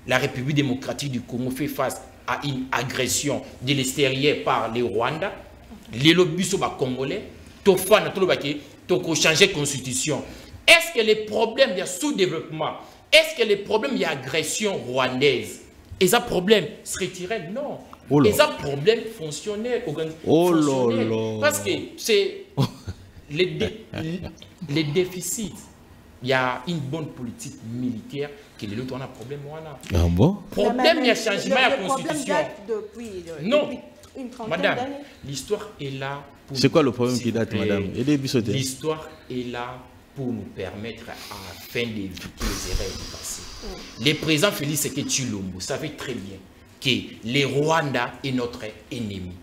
[SPEAKER 4] La République démocratique du Congo fait face à une agression de l'extérieur par les Rwandais. L'élo biso congolais, tofana toko changer la Constitution. Est-ce que les problèmes de sous-développement, est-ce que les problèmes d'agression rwandaise, et ça problème se retirait? Non.
[SPEAKER 3] Oh
[SPEAKER 4] et ça problème fonctionnel. Parce que c'est les déficits. Il y a une bonne politique militaire qui est l'autre on a problème.
[SPEAKER 3] Ah bon?
[SPEAKER 4] Problème, il y a changement à la Constitution. Non. Madame, l'histoire est là.
[SPEAKER 3] C'est quoi le problème qui date, madame?
[SPEAKER 4] L'histoire est là pour nous permettre afin d'éviter les erreurs du passé. Le président Félix Tshisekedi Tshilombo savait très bien que le Rwanda est notre ennemi.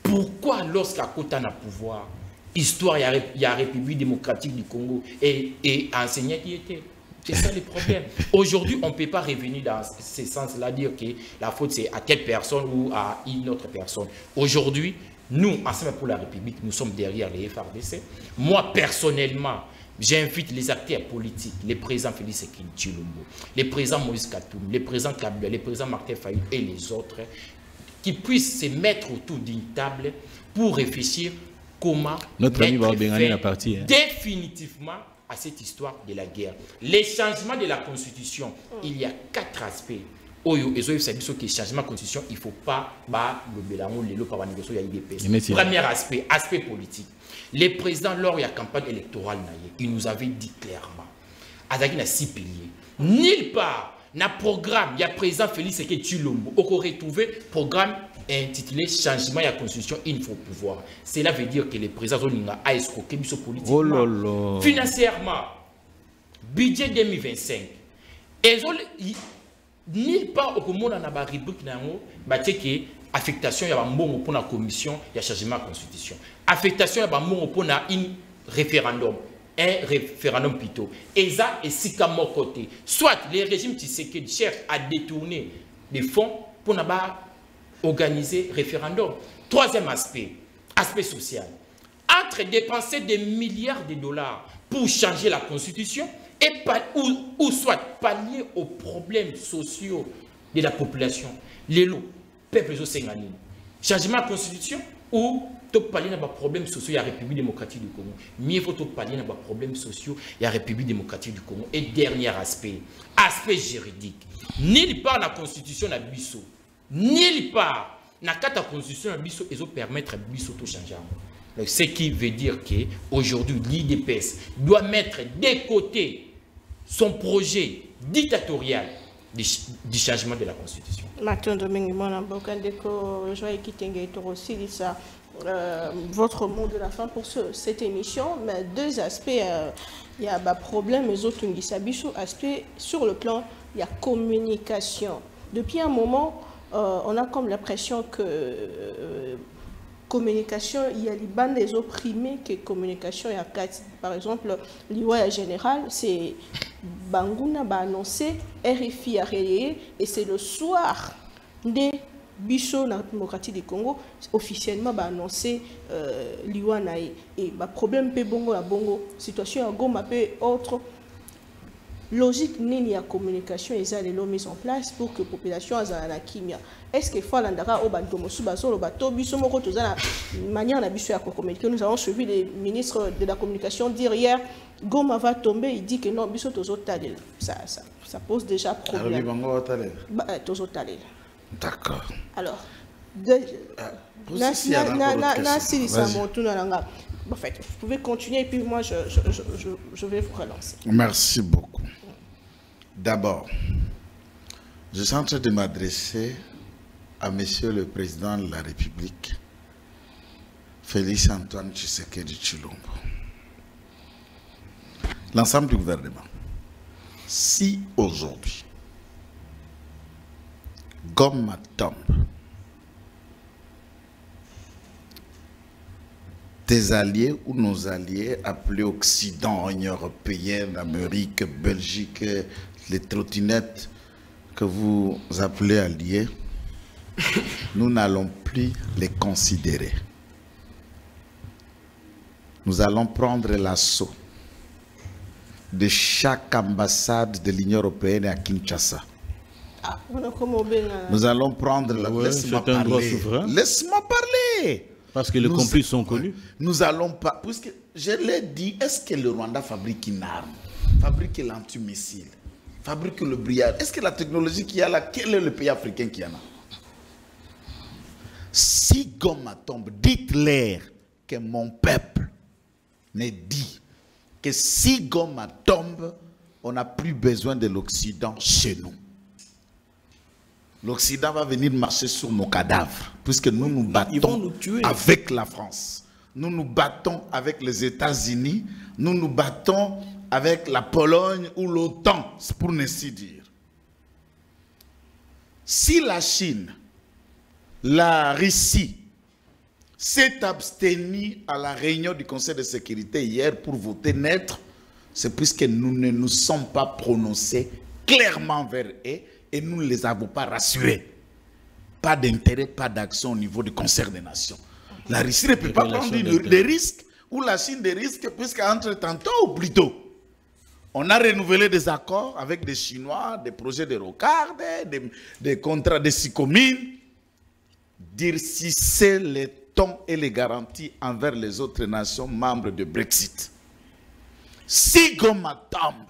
[SPEAKER 4] Pourquoi lorsqu'à côté de pouvoir, histoire, il y a la République démocratique du Congo et enseignant qui était? C'est ça le problème. Aujourd'hui, on ne peut pas revenir dans ce sens-là, dire que la faute c'est à telle personne ou à une autre personne. Aujourd'hui, nous, ensemble pour la République, nous sommes derrière les FRDC. Moi, personnellement, j'invite les acteurs politiques, les présidents Félix Tshisekedi Tshilombo, les présidents Moïse Katumbi, les présidents Kabila, les présidents Martin Fayou et les autres, qui puissent se mettre autour d'une table pour réfléchir comment
[SPEAKER 3] notre ami va gagner la partie
[SPEAKER 4] définitivement à cette histoire de la guerre. Les changements de la Constitution, il y a 4 aspects. Que changement de constitution, il ne faut pas le premier aspect, aspect politique. Les présidents, lors de la campagne électorale, ils nous avaient dit clairement, il y a 6 piliers. Nulle part, dans le programme, il y a président Félix Tshisekedi Tshilombo, on aurait trouvé programme intitulé Changement de la Constitution, il faut pouvoir. Cela veut dire que les présidents ont escroqué politiquement. Financièrement, budget 2025. Nulle part au monde dans la rubrique que affectation y a pour la commission il y a changement de la constitution affectation y a pour un référendum plutôt et ça et si comme côté soit les régimes Tshisekedi cherchent à détourner des fonds pour organiser référendum. Troisième aspect social, entre dépenser des milliards de dollars pour changer la constitution ou soit pallier aux problèmes sociaux de la population. Les lots, peuple, changement de la constitution ou parler de problèmes sociaux, il y a la République démocratique du Congo. Mieux vaut parler de problèmes sociaux, il y a la République démocratique du Congo. Et dernier aspect juridique. Nulle part la constitution n'a biso. Nulle part la constitution n'a biso, ils ont permettre biso de changer. Ce qui veut dire qu'aujourd'hui, l'IDPS doit mettre de côté son projet dictatorial du changement de la constitution.
[SPEAKER 1] Martin Domingue, votre mot de la fin pour cette émission, mais deux aspects. Il y a un problème, les autres aspect sur le plan, il y a communication. Depuis un moment, on a comme l'impression que communication, il y a les bandes des opprimés que communication, il y a par exemple, l'IWA général, c'est Bangouna va annoncer, RFI a relayé, et c'est le soir des Bichot, la démocratie du Congo, officiellement va annoncer l'IWA naï. Et le problème peut bongo à bongo, situation à Goma peut autre. Logique ni à communication et ça les mise en place pour que la population a la kimia. Est-ce qu'il faut l'andara au bandomo subaso le bateau bisomo la manière d'habituer à communiquer. Nous avons suivi les ministres de la communication dire hier Goma va tomber, il dit que non biso tozo talel. Ça pose déjà problème.
[SPEAKER 2] D'accord.
[SPEAKER 1] Alors en fait, vous pouvez continuer et puis moi je vais vous relancer.
[SPEAKER 2] Merci beaucoup. D'abord, je suis en train de m'adresser à Monsieur le Président de la République, Félix Antoine Tshisekedi Tshilombo. L'ensemble du gouvernement. Si aujourd'hui, Goma tombe, tes alliés ou nos alliés appelés Occident, Union européenne, Amérique, Belgique, les trottinettes que vous appelez alliés, nous n'allons plus les considérer. Nous allons prendre l'assaut de chaque ambassade de l'Union européenne à Kinshasa. Nous allons prendre la... Laisse-moi parler. Laisse-moi parler.
[SPEAKER 3] Parce que les complices sont connus.
[SPEAKER 2] Nous allons pas... Puisque je l'ai dit, est-ce que le Rwanda fabrique une arme? Fabrique l'antimissile? Fabrique le brouillard? Est-ce que la technologie qu'il y a là, quel est le pays africain qui en a? Si Goma tombe, dites-leur que mon peuple me dit que si Goma tombe, on n'a plus besoin de l'Occident chez nous. L'Occident va venir marcher sur nos cadavres, puisque nous nous battons avec la France. Nous nous battons avec les États-Unis, nous nous battons avec la Pologne ou l'OTAN, pour ne si dire. Si la Chine, la Russie, s'est abstenue à la réunion du Conseil de sécurité hier pour voter neutre, c'est puisque nous ne nous sommes pas prononcés clairement vers eux et nous ne les avons pas rassurés. Pas d'intérêt, pas d'action au niveau du concert des nations. La Russie ne peut pas prendre des risques ou la Chine des risques puisqu'entre tantôt ou plus tôt. On a renouvelé des accords avec des Chinois, des projets de Rocard, des contrats de Sycomine. Dire si c'est les tons et les garanties envers les autres nations membres de Brexit. Si Goma tombe,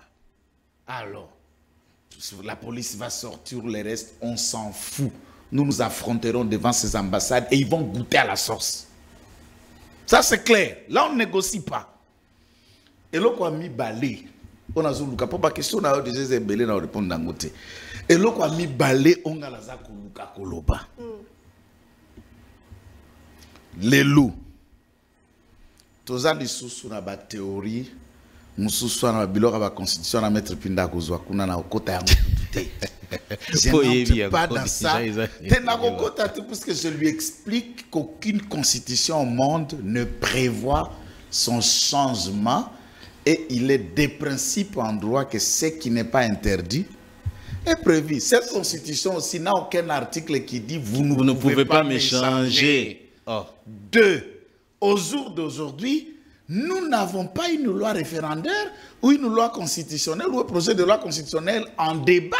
[SPEAKER 2] alors la police va sortir, le reste, on s'en fout. Nous nous affronterons devant ces ambassades et ils vont goûter à la sauce. Ça c'est clair. Là on ne négocie pas. Et là on a mis balai. On a zuluka. Pour ma question, on a déjà belé dans répondre d'angote. Et là on a mis balai, on a la zakuluka koloba. Les loups. Tous les sous na ba théorie. Mususu na bilora ba constitution na mettre pinda kozwa kuna na okota ya mutu. Je n'entre pas dans ça. Parce que je lui explique qu'aucune constitution au monde ne prévoit son changement et il est des principes en droit que ce qui n'est pas interdit est prévu. Cette constitution aussi n'a aucun article qui dit vous ne pouvez pas me changer. Oh. 2. Au jour d'aujourd'hui, nous n'avons pas une loi référendaire ou une loi constitutionnelle ou un projet de loi constitutionnelle en débat.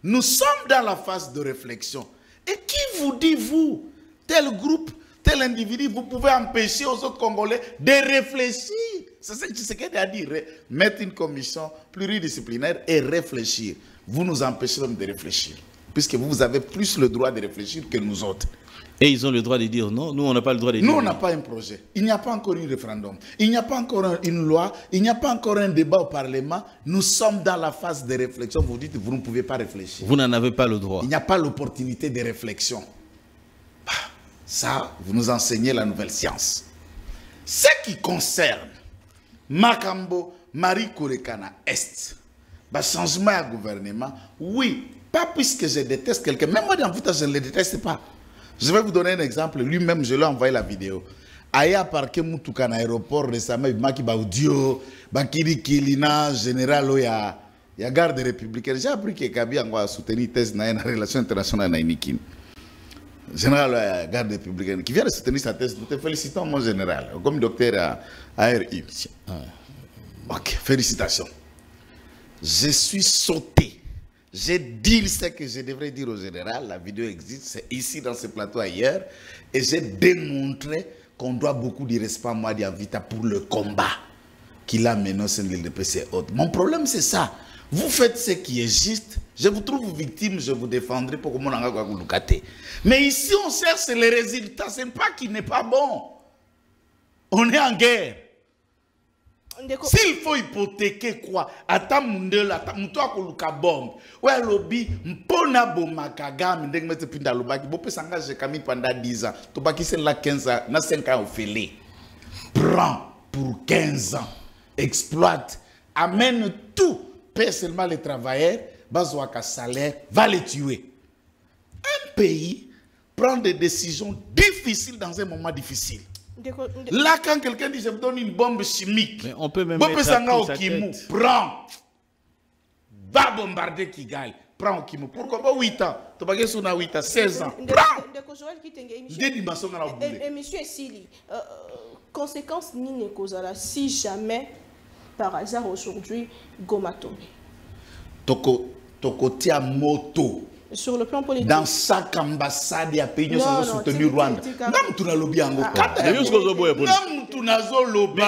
[SPEAKER 2] Nous sommes dans la phase de réflexion. Et qui vous dit, vous, tel groupe tel individu, vous pouvez empêcher aux autres Congolais de réfléchir. C'est ce que Tshisekedi a dit. Mettre une commission pluridisciplinaire et réfléchir. Vous nous empêchez même de réfléchir. Puisque vous avez plus le droit de réfléchir que nous autres.
[SPEAKER 3] Et ils ont le droit de dire non, nous on n'a pas le droit de dire
[SPEAKER 2] nous,
[SPEAKER 3] non.
[SPEAKER 2] Nous on n'a pas un projet. Il n'y a pas encore un référendum. Il n'y a pas encore une loi. Il n'y a pas encore un débat au Parlement. Nous sommes dans la phase de réflexion. Vous dites que vous ne pouvez pas réfléchir.
[SPEAKER 3] Vous n'en avez pas le droit.
[SPEAKER 2] Il n'y a pas l'opportunité de réflexion. Ça, vous nous enseignez la nouvelle science. Ce qui concerne Makambo, Marie Kourekana Est, changement à gouvernement, oui, pas puisque je déteste quelqu'un. Même moi, dans Vita, je ne le déteste pas. Je vais vous donner un exemple. Lui-même, je lui ai envoyé la vidéo. Aya parqué Moutoukana aéroport récemment, il m'a dit audio, Bakiri Kilina, général, il y a garde républicaine. J'ai appris que Kabi a soutenu thèse dans la relation internationale avec Nikin. Général, garde républicaine, qui vient de soutenir sa thèse. Nous te félicitons, mon général, comme docteur à RI. Ok, félicitations. Je suis sauté. J'ai dit ce que je devrais dire au général. La vidéo existe, c'est ici dans ce plateau ailleurs. Et j'ai démontré qu'on doit beaucoup de respect à Madi Avita pour le combat qu'il a mené au sein de l'LDPC et autres. Mon problème, c'est ça. Vous faites ce qui est juste. Je vous trouve victime, je vous défendrai pour que mon anga vous lucate. Mais ici, on cherche les résultats. Ce n'est pas qu'il n'est pas bon. On est en guerre. S'il faut hypothéquer quoi, ata mundela, ata mutoa koluka bombe. Ouais lobby, mpona bomakagam, ndeng mete pinda lobaki, bope s'engage kami pendant 10 ans. Tobaki c'est là 15 ans, na 5 ans au fêlé. Prends pour 15 ans, exploite, amène tout, paie seulement les travailleurs, bazouaka salaire, va les tuer. Un pays prend des décisions difficiles dans un moment difficile. Là, quand quelqu'un dit je vous donne une bombe chimique,
[SPEAKER 3] mais on peut même mettre sa tête.
[SPEAKER 2] Prends, va bombarder Kigali, prends au Kimu. Pourquoi pas 8 ans? Tu vas sur 8 ans, 16 ans. Prends.
[SPEAKER 1] Et monsieur Sili, conséquence ni ne causera si jamais, par hasard aujourd'hui, Goma tombe.
[SPEAKER 2] Toko tia moto.
[SPEAKER 1] Sur le plan politique.
[SPEAKER 2] Dans chaque ambassade, il y a pays qui ont soutenu Rwanda. Nam tu na lobby ango. Nam tu na zo lobby.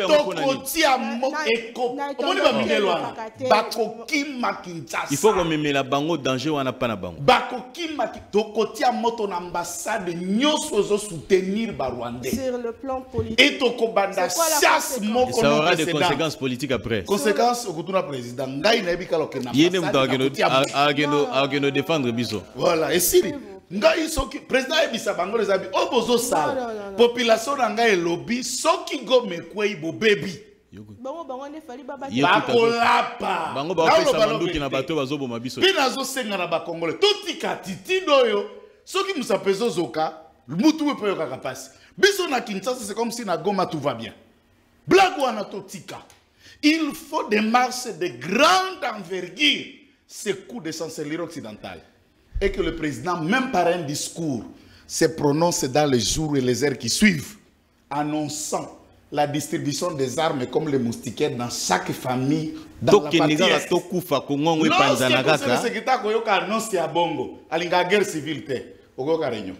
[SPEAKER 2] Tokotia eko. Omoni ba minelwa. Bakokima Kinshasa.
[SPEAKER 3] Il faut qu'on me la bango danger wana pa na bango.
[SPEAKER 2] Bakokima tokotia moto na ambassade nyoso zo soutenir ba Rwandais.
[SPEAKER 1] Sur le plan politique.
[SPEAKER 2] Et tokobanda chasse moko.
[SPEAKER 3] Ça aura des conséquences politiques après.
[SPEAKER 2] Conséquences okutuna président. Ngai na ebika lokena.
[SPEAKER 3] Yene mutageno défendre biso.
[SPEAKER 2] Voilà, et si ngai soki président ebisa bango les abi obozo sala population na ngai lobby soki gome kwei bo baby
[SPEAKER 1] bango ne fali baba
[SPEAKER 2] bakolapa
[SPEAKER 3] bango ba pesa manduki na bato bazoboma biso
[SPEAKER 2] pina zo senga na ba congolais toti katiti doyo soki musapezo zoka mutu we poyo kaka pasi biso na Kinshasa c'est comme si na Goma tout va bien blague wana totika il faut des marches de grande envergure ces coups de chancellerie occidentale et que le président, même par un discours, se prononce dans les jours et les heures qui suivent, annonçant la distribution des armes comme les moustiquaires dans chaque famille dans la partie est. Non, c'est le secrétaire qui a annoncé à Bongo, à la guerre civile, au Goka réunion,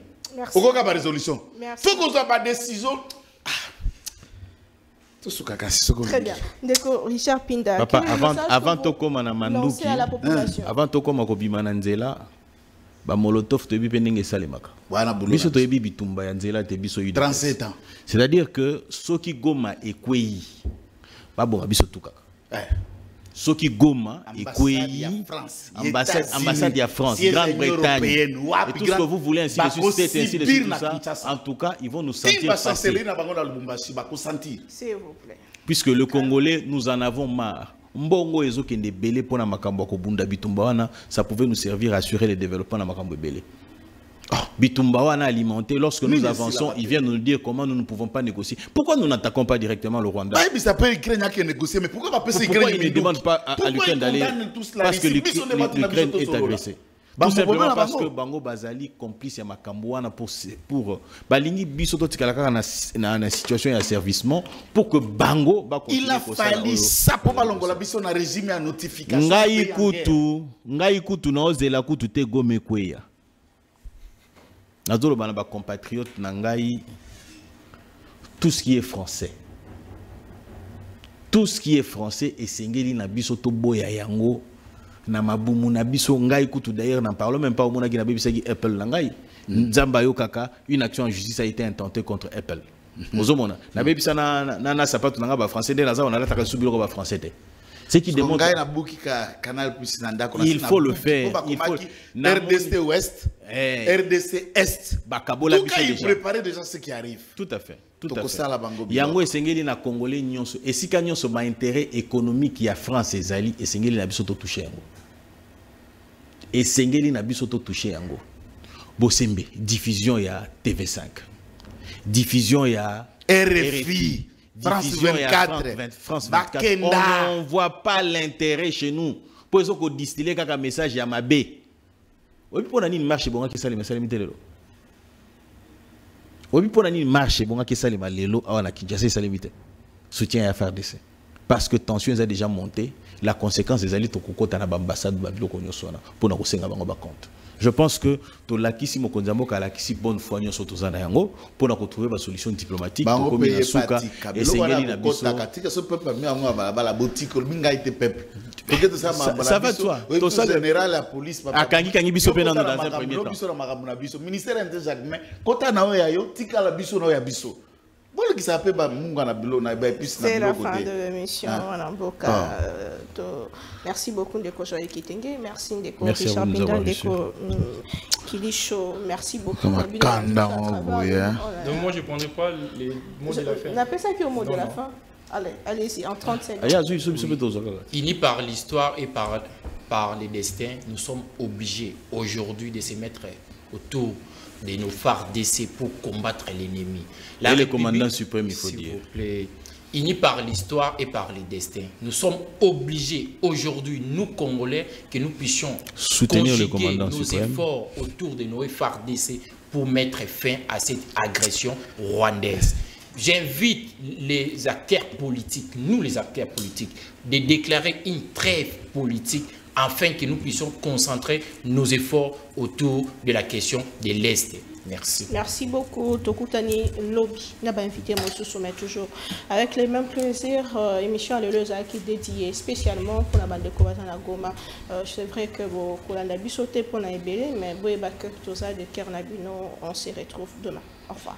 [SPEAKER 2] au Goka résolution. Il faut qu'on soit pas décision.
[SPEAKER 1] Très bien. Richard Pinda,
[SPEAKER 3] papa, avant de commencer à la population, avant de commencer ba molotov te bi pendenge salemaka. Biso to yebi bitumba ya nzela te biso yu
[SPEAKER 2] 37 ans.
[SPEAKER 3] C'est-à-dire que soki Goma ekwei ba bon biso tukaka. Soki Goma ekwei ambassade ya France, Grande-Bretagne et tout ce que vous voulez ainsi de suite, ainsi de suite, tout ça. En tout cas, ils vont nous sentir passer.
[SPEAKER 1] S'il vous plaît.
[SPEAKER 3] Puisque le Congolais, nous en avons marre. Mbongo ezokende belé pour na makambo ko bunda bitumba wana, ça pouvait nous servir à assurer le développement na makambo belé. Bitumba wana alimenté, lorsque nous avançons, ils viennent nous dire comment nous ne pouvons pas négocier. Pourquoi nous n'attaquons pas directement le Rwanda?
[SPEAKER 2] Mais ça peut l'Ukraine qui négocier, mais pourquoi
[SPEAKER 3] ils ne demandent pas à l'Ukraine d'aller? Parce que l'Ukraine est agressée. Tout simplement parce que Bango Bazali complice ya makambo wana pour balingi biso to tikalaka na situation ya servicement pour que Bango ba
[SPEAKER 2] il a fallu ça pour balongola biso na régime ya notification
[SPEAKER 3] ngai kutu na ozela kutu te Goma kweya Nazolo bana ba compatriote nangai, tout ce qui est français. Tout ce qui est français et sengeli na biso to boya yango na mabumu na biso ngai kutu d'ailleurs n'en parlons même pas au mona qui na bebisaki Apple nangai. Nzamba yo kaka, une action en justice a été intentée contre Apple. Mozomona na bebisa na sapato nanga ba français de naza on a la taka subiro ba français te. Ce qui démontre il faut le faire. Il faut
[SPEAKER 2] RDC Ouest, RDC Est.
[SPEAKER 3] Bakabola
[SPEAKER 2] biso déjà. Il prépare déjà ce qui arrive.
[SPEAKER 3] Tout à fait. Tout à fait. Yango esengeli na Congolais nyonso. Esika nyonso ba intérêt économique ya France ezali esengeli na biso to toucher yango. Esengeli na biso to toucher yango. Bosembe diffusion ya TV5. Diffusion ya RFI.
[SPEAKER 2] France 24,
[SPEAKER 3] France 24. On ne voit pas l'intérêt chez nous. Pour ça qu'on distille un message à ma baie. Oui, pour une marche bon qui s'allume, ça limite le. Oui, pour une marche bon qui s'allume le lot, on a qui déjà ça limite. Soutien à faire d'essai. Parce que tension a déjà monté, la conséquence des alliés au coco dans l'ambassade de Konyosona pour nous recevoir en compte. Je pense que to lakisi mokonzamo ka lakisi bonne foi nyonso tozana yango pour na retrouver ba solution diplomatique
[SPEAKER 2] to
[SPEAKER 3] komi na suka et sengeli na biso
[SPEAKER 2] ce peuple mi yango ba boutique minga ite peuple peut-être
[SPEAKER 3] ça va toi
[SPEAKER 2] to ça général la police
[SPEAKER 3] akangi biso pe dans un premier temps
[SPEAKER 2] biso na makambo na biso ministère inter Jacques kota na yo ya yo tika la biso na yo ya biso. C'est la
[SPEAKER 1] fin de l'émission. Merci beaucoup de Kojoye Kitenge. Merci de Richard Pindan, de Kilisho. Merci beaucoup.
[SPEAKER 4] Donc moi je ne prendrai pas les mots de la fin.
[SPEAKER 1] On appelle ça qui au mot de la fin. Allez-y, en 30 secondes.
[SPEAKER 4] Unis par l'histoire et par les destins, nous sommes obligés aujourd'hui de se mettre autour de nos phares d'essai pour combattre l'ennemi.
[SPEAKER 3] Et le commandant suprême, il faut dire.
[SPEAKER 4] S'il vous plaît, unis par l'histoire et par les destins, nous sommes obligés aujourd'hui, nous Congolais, que nous puissions
[SPEAKER 3] soutenir le commandant
[SPEAKER 4] nos
[SPEAKER 3] suprême.
[SPEAKER 4] Efforts autour de nos phares d'essai pour mettre fin à cette agression rwandaise. J'invite les acteurs politiques, nous les acteurs politiques, de déclarer une trêve politique afin que nous puissions concentrer nos efforts autour de la question de l'Est. Merci.
[SPEAKER 1] Merci beaucoup. Tokutani Lobby n'a pas invité moi ce sommet toujours avec les mêmes plaisirs. Émission Alléluia qui est dédiée spécialement pour la bande de combattants à Goma. C'est vrai que vous avez bisoté pour laébélé, mais vous avez que tout ça de Kernabino. On se retrouve demain. Au revoir.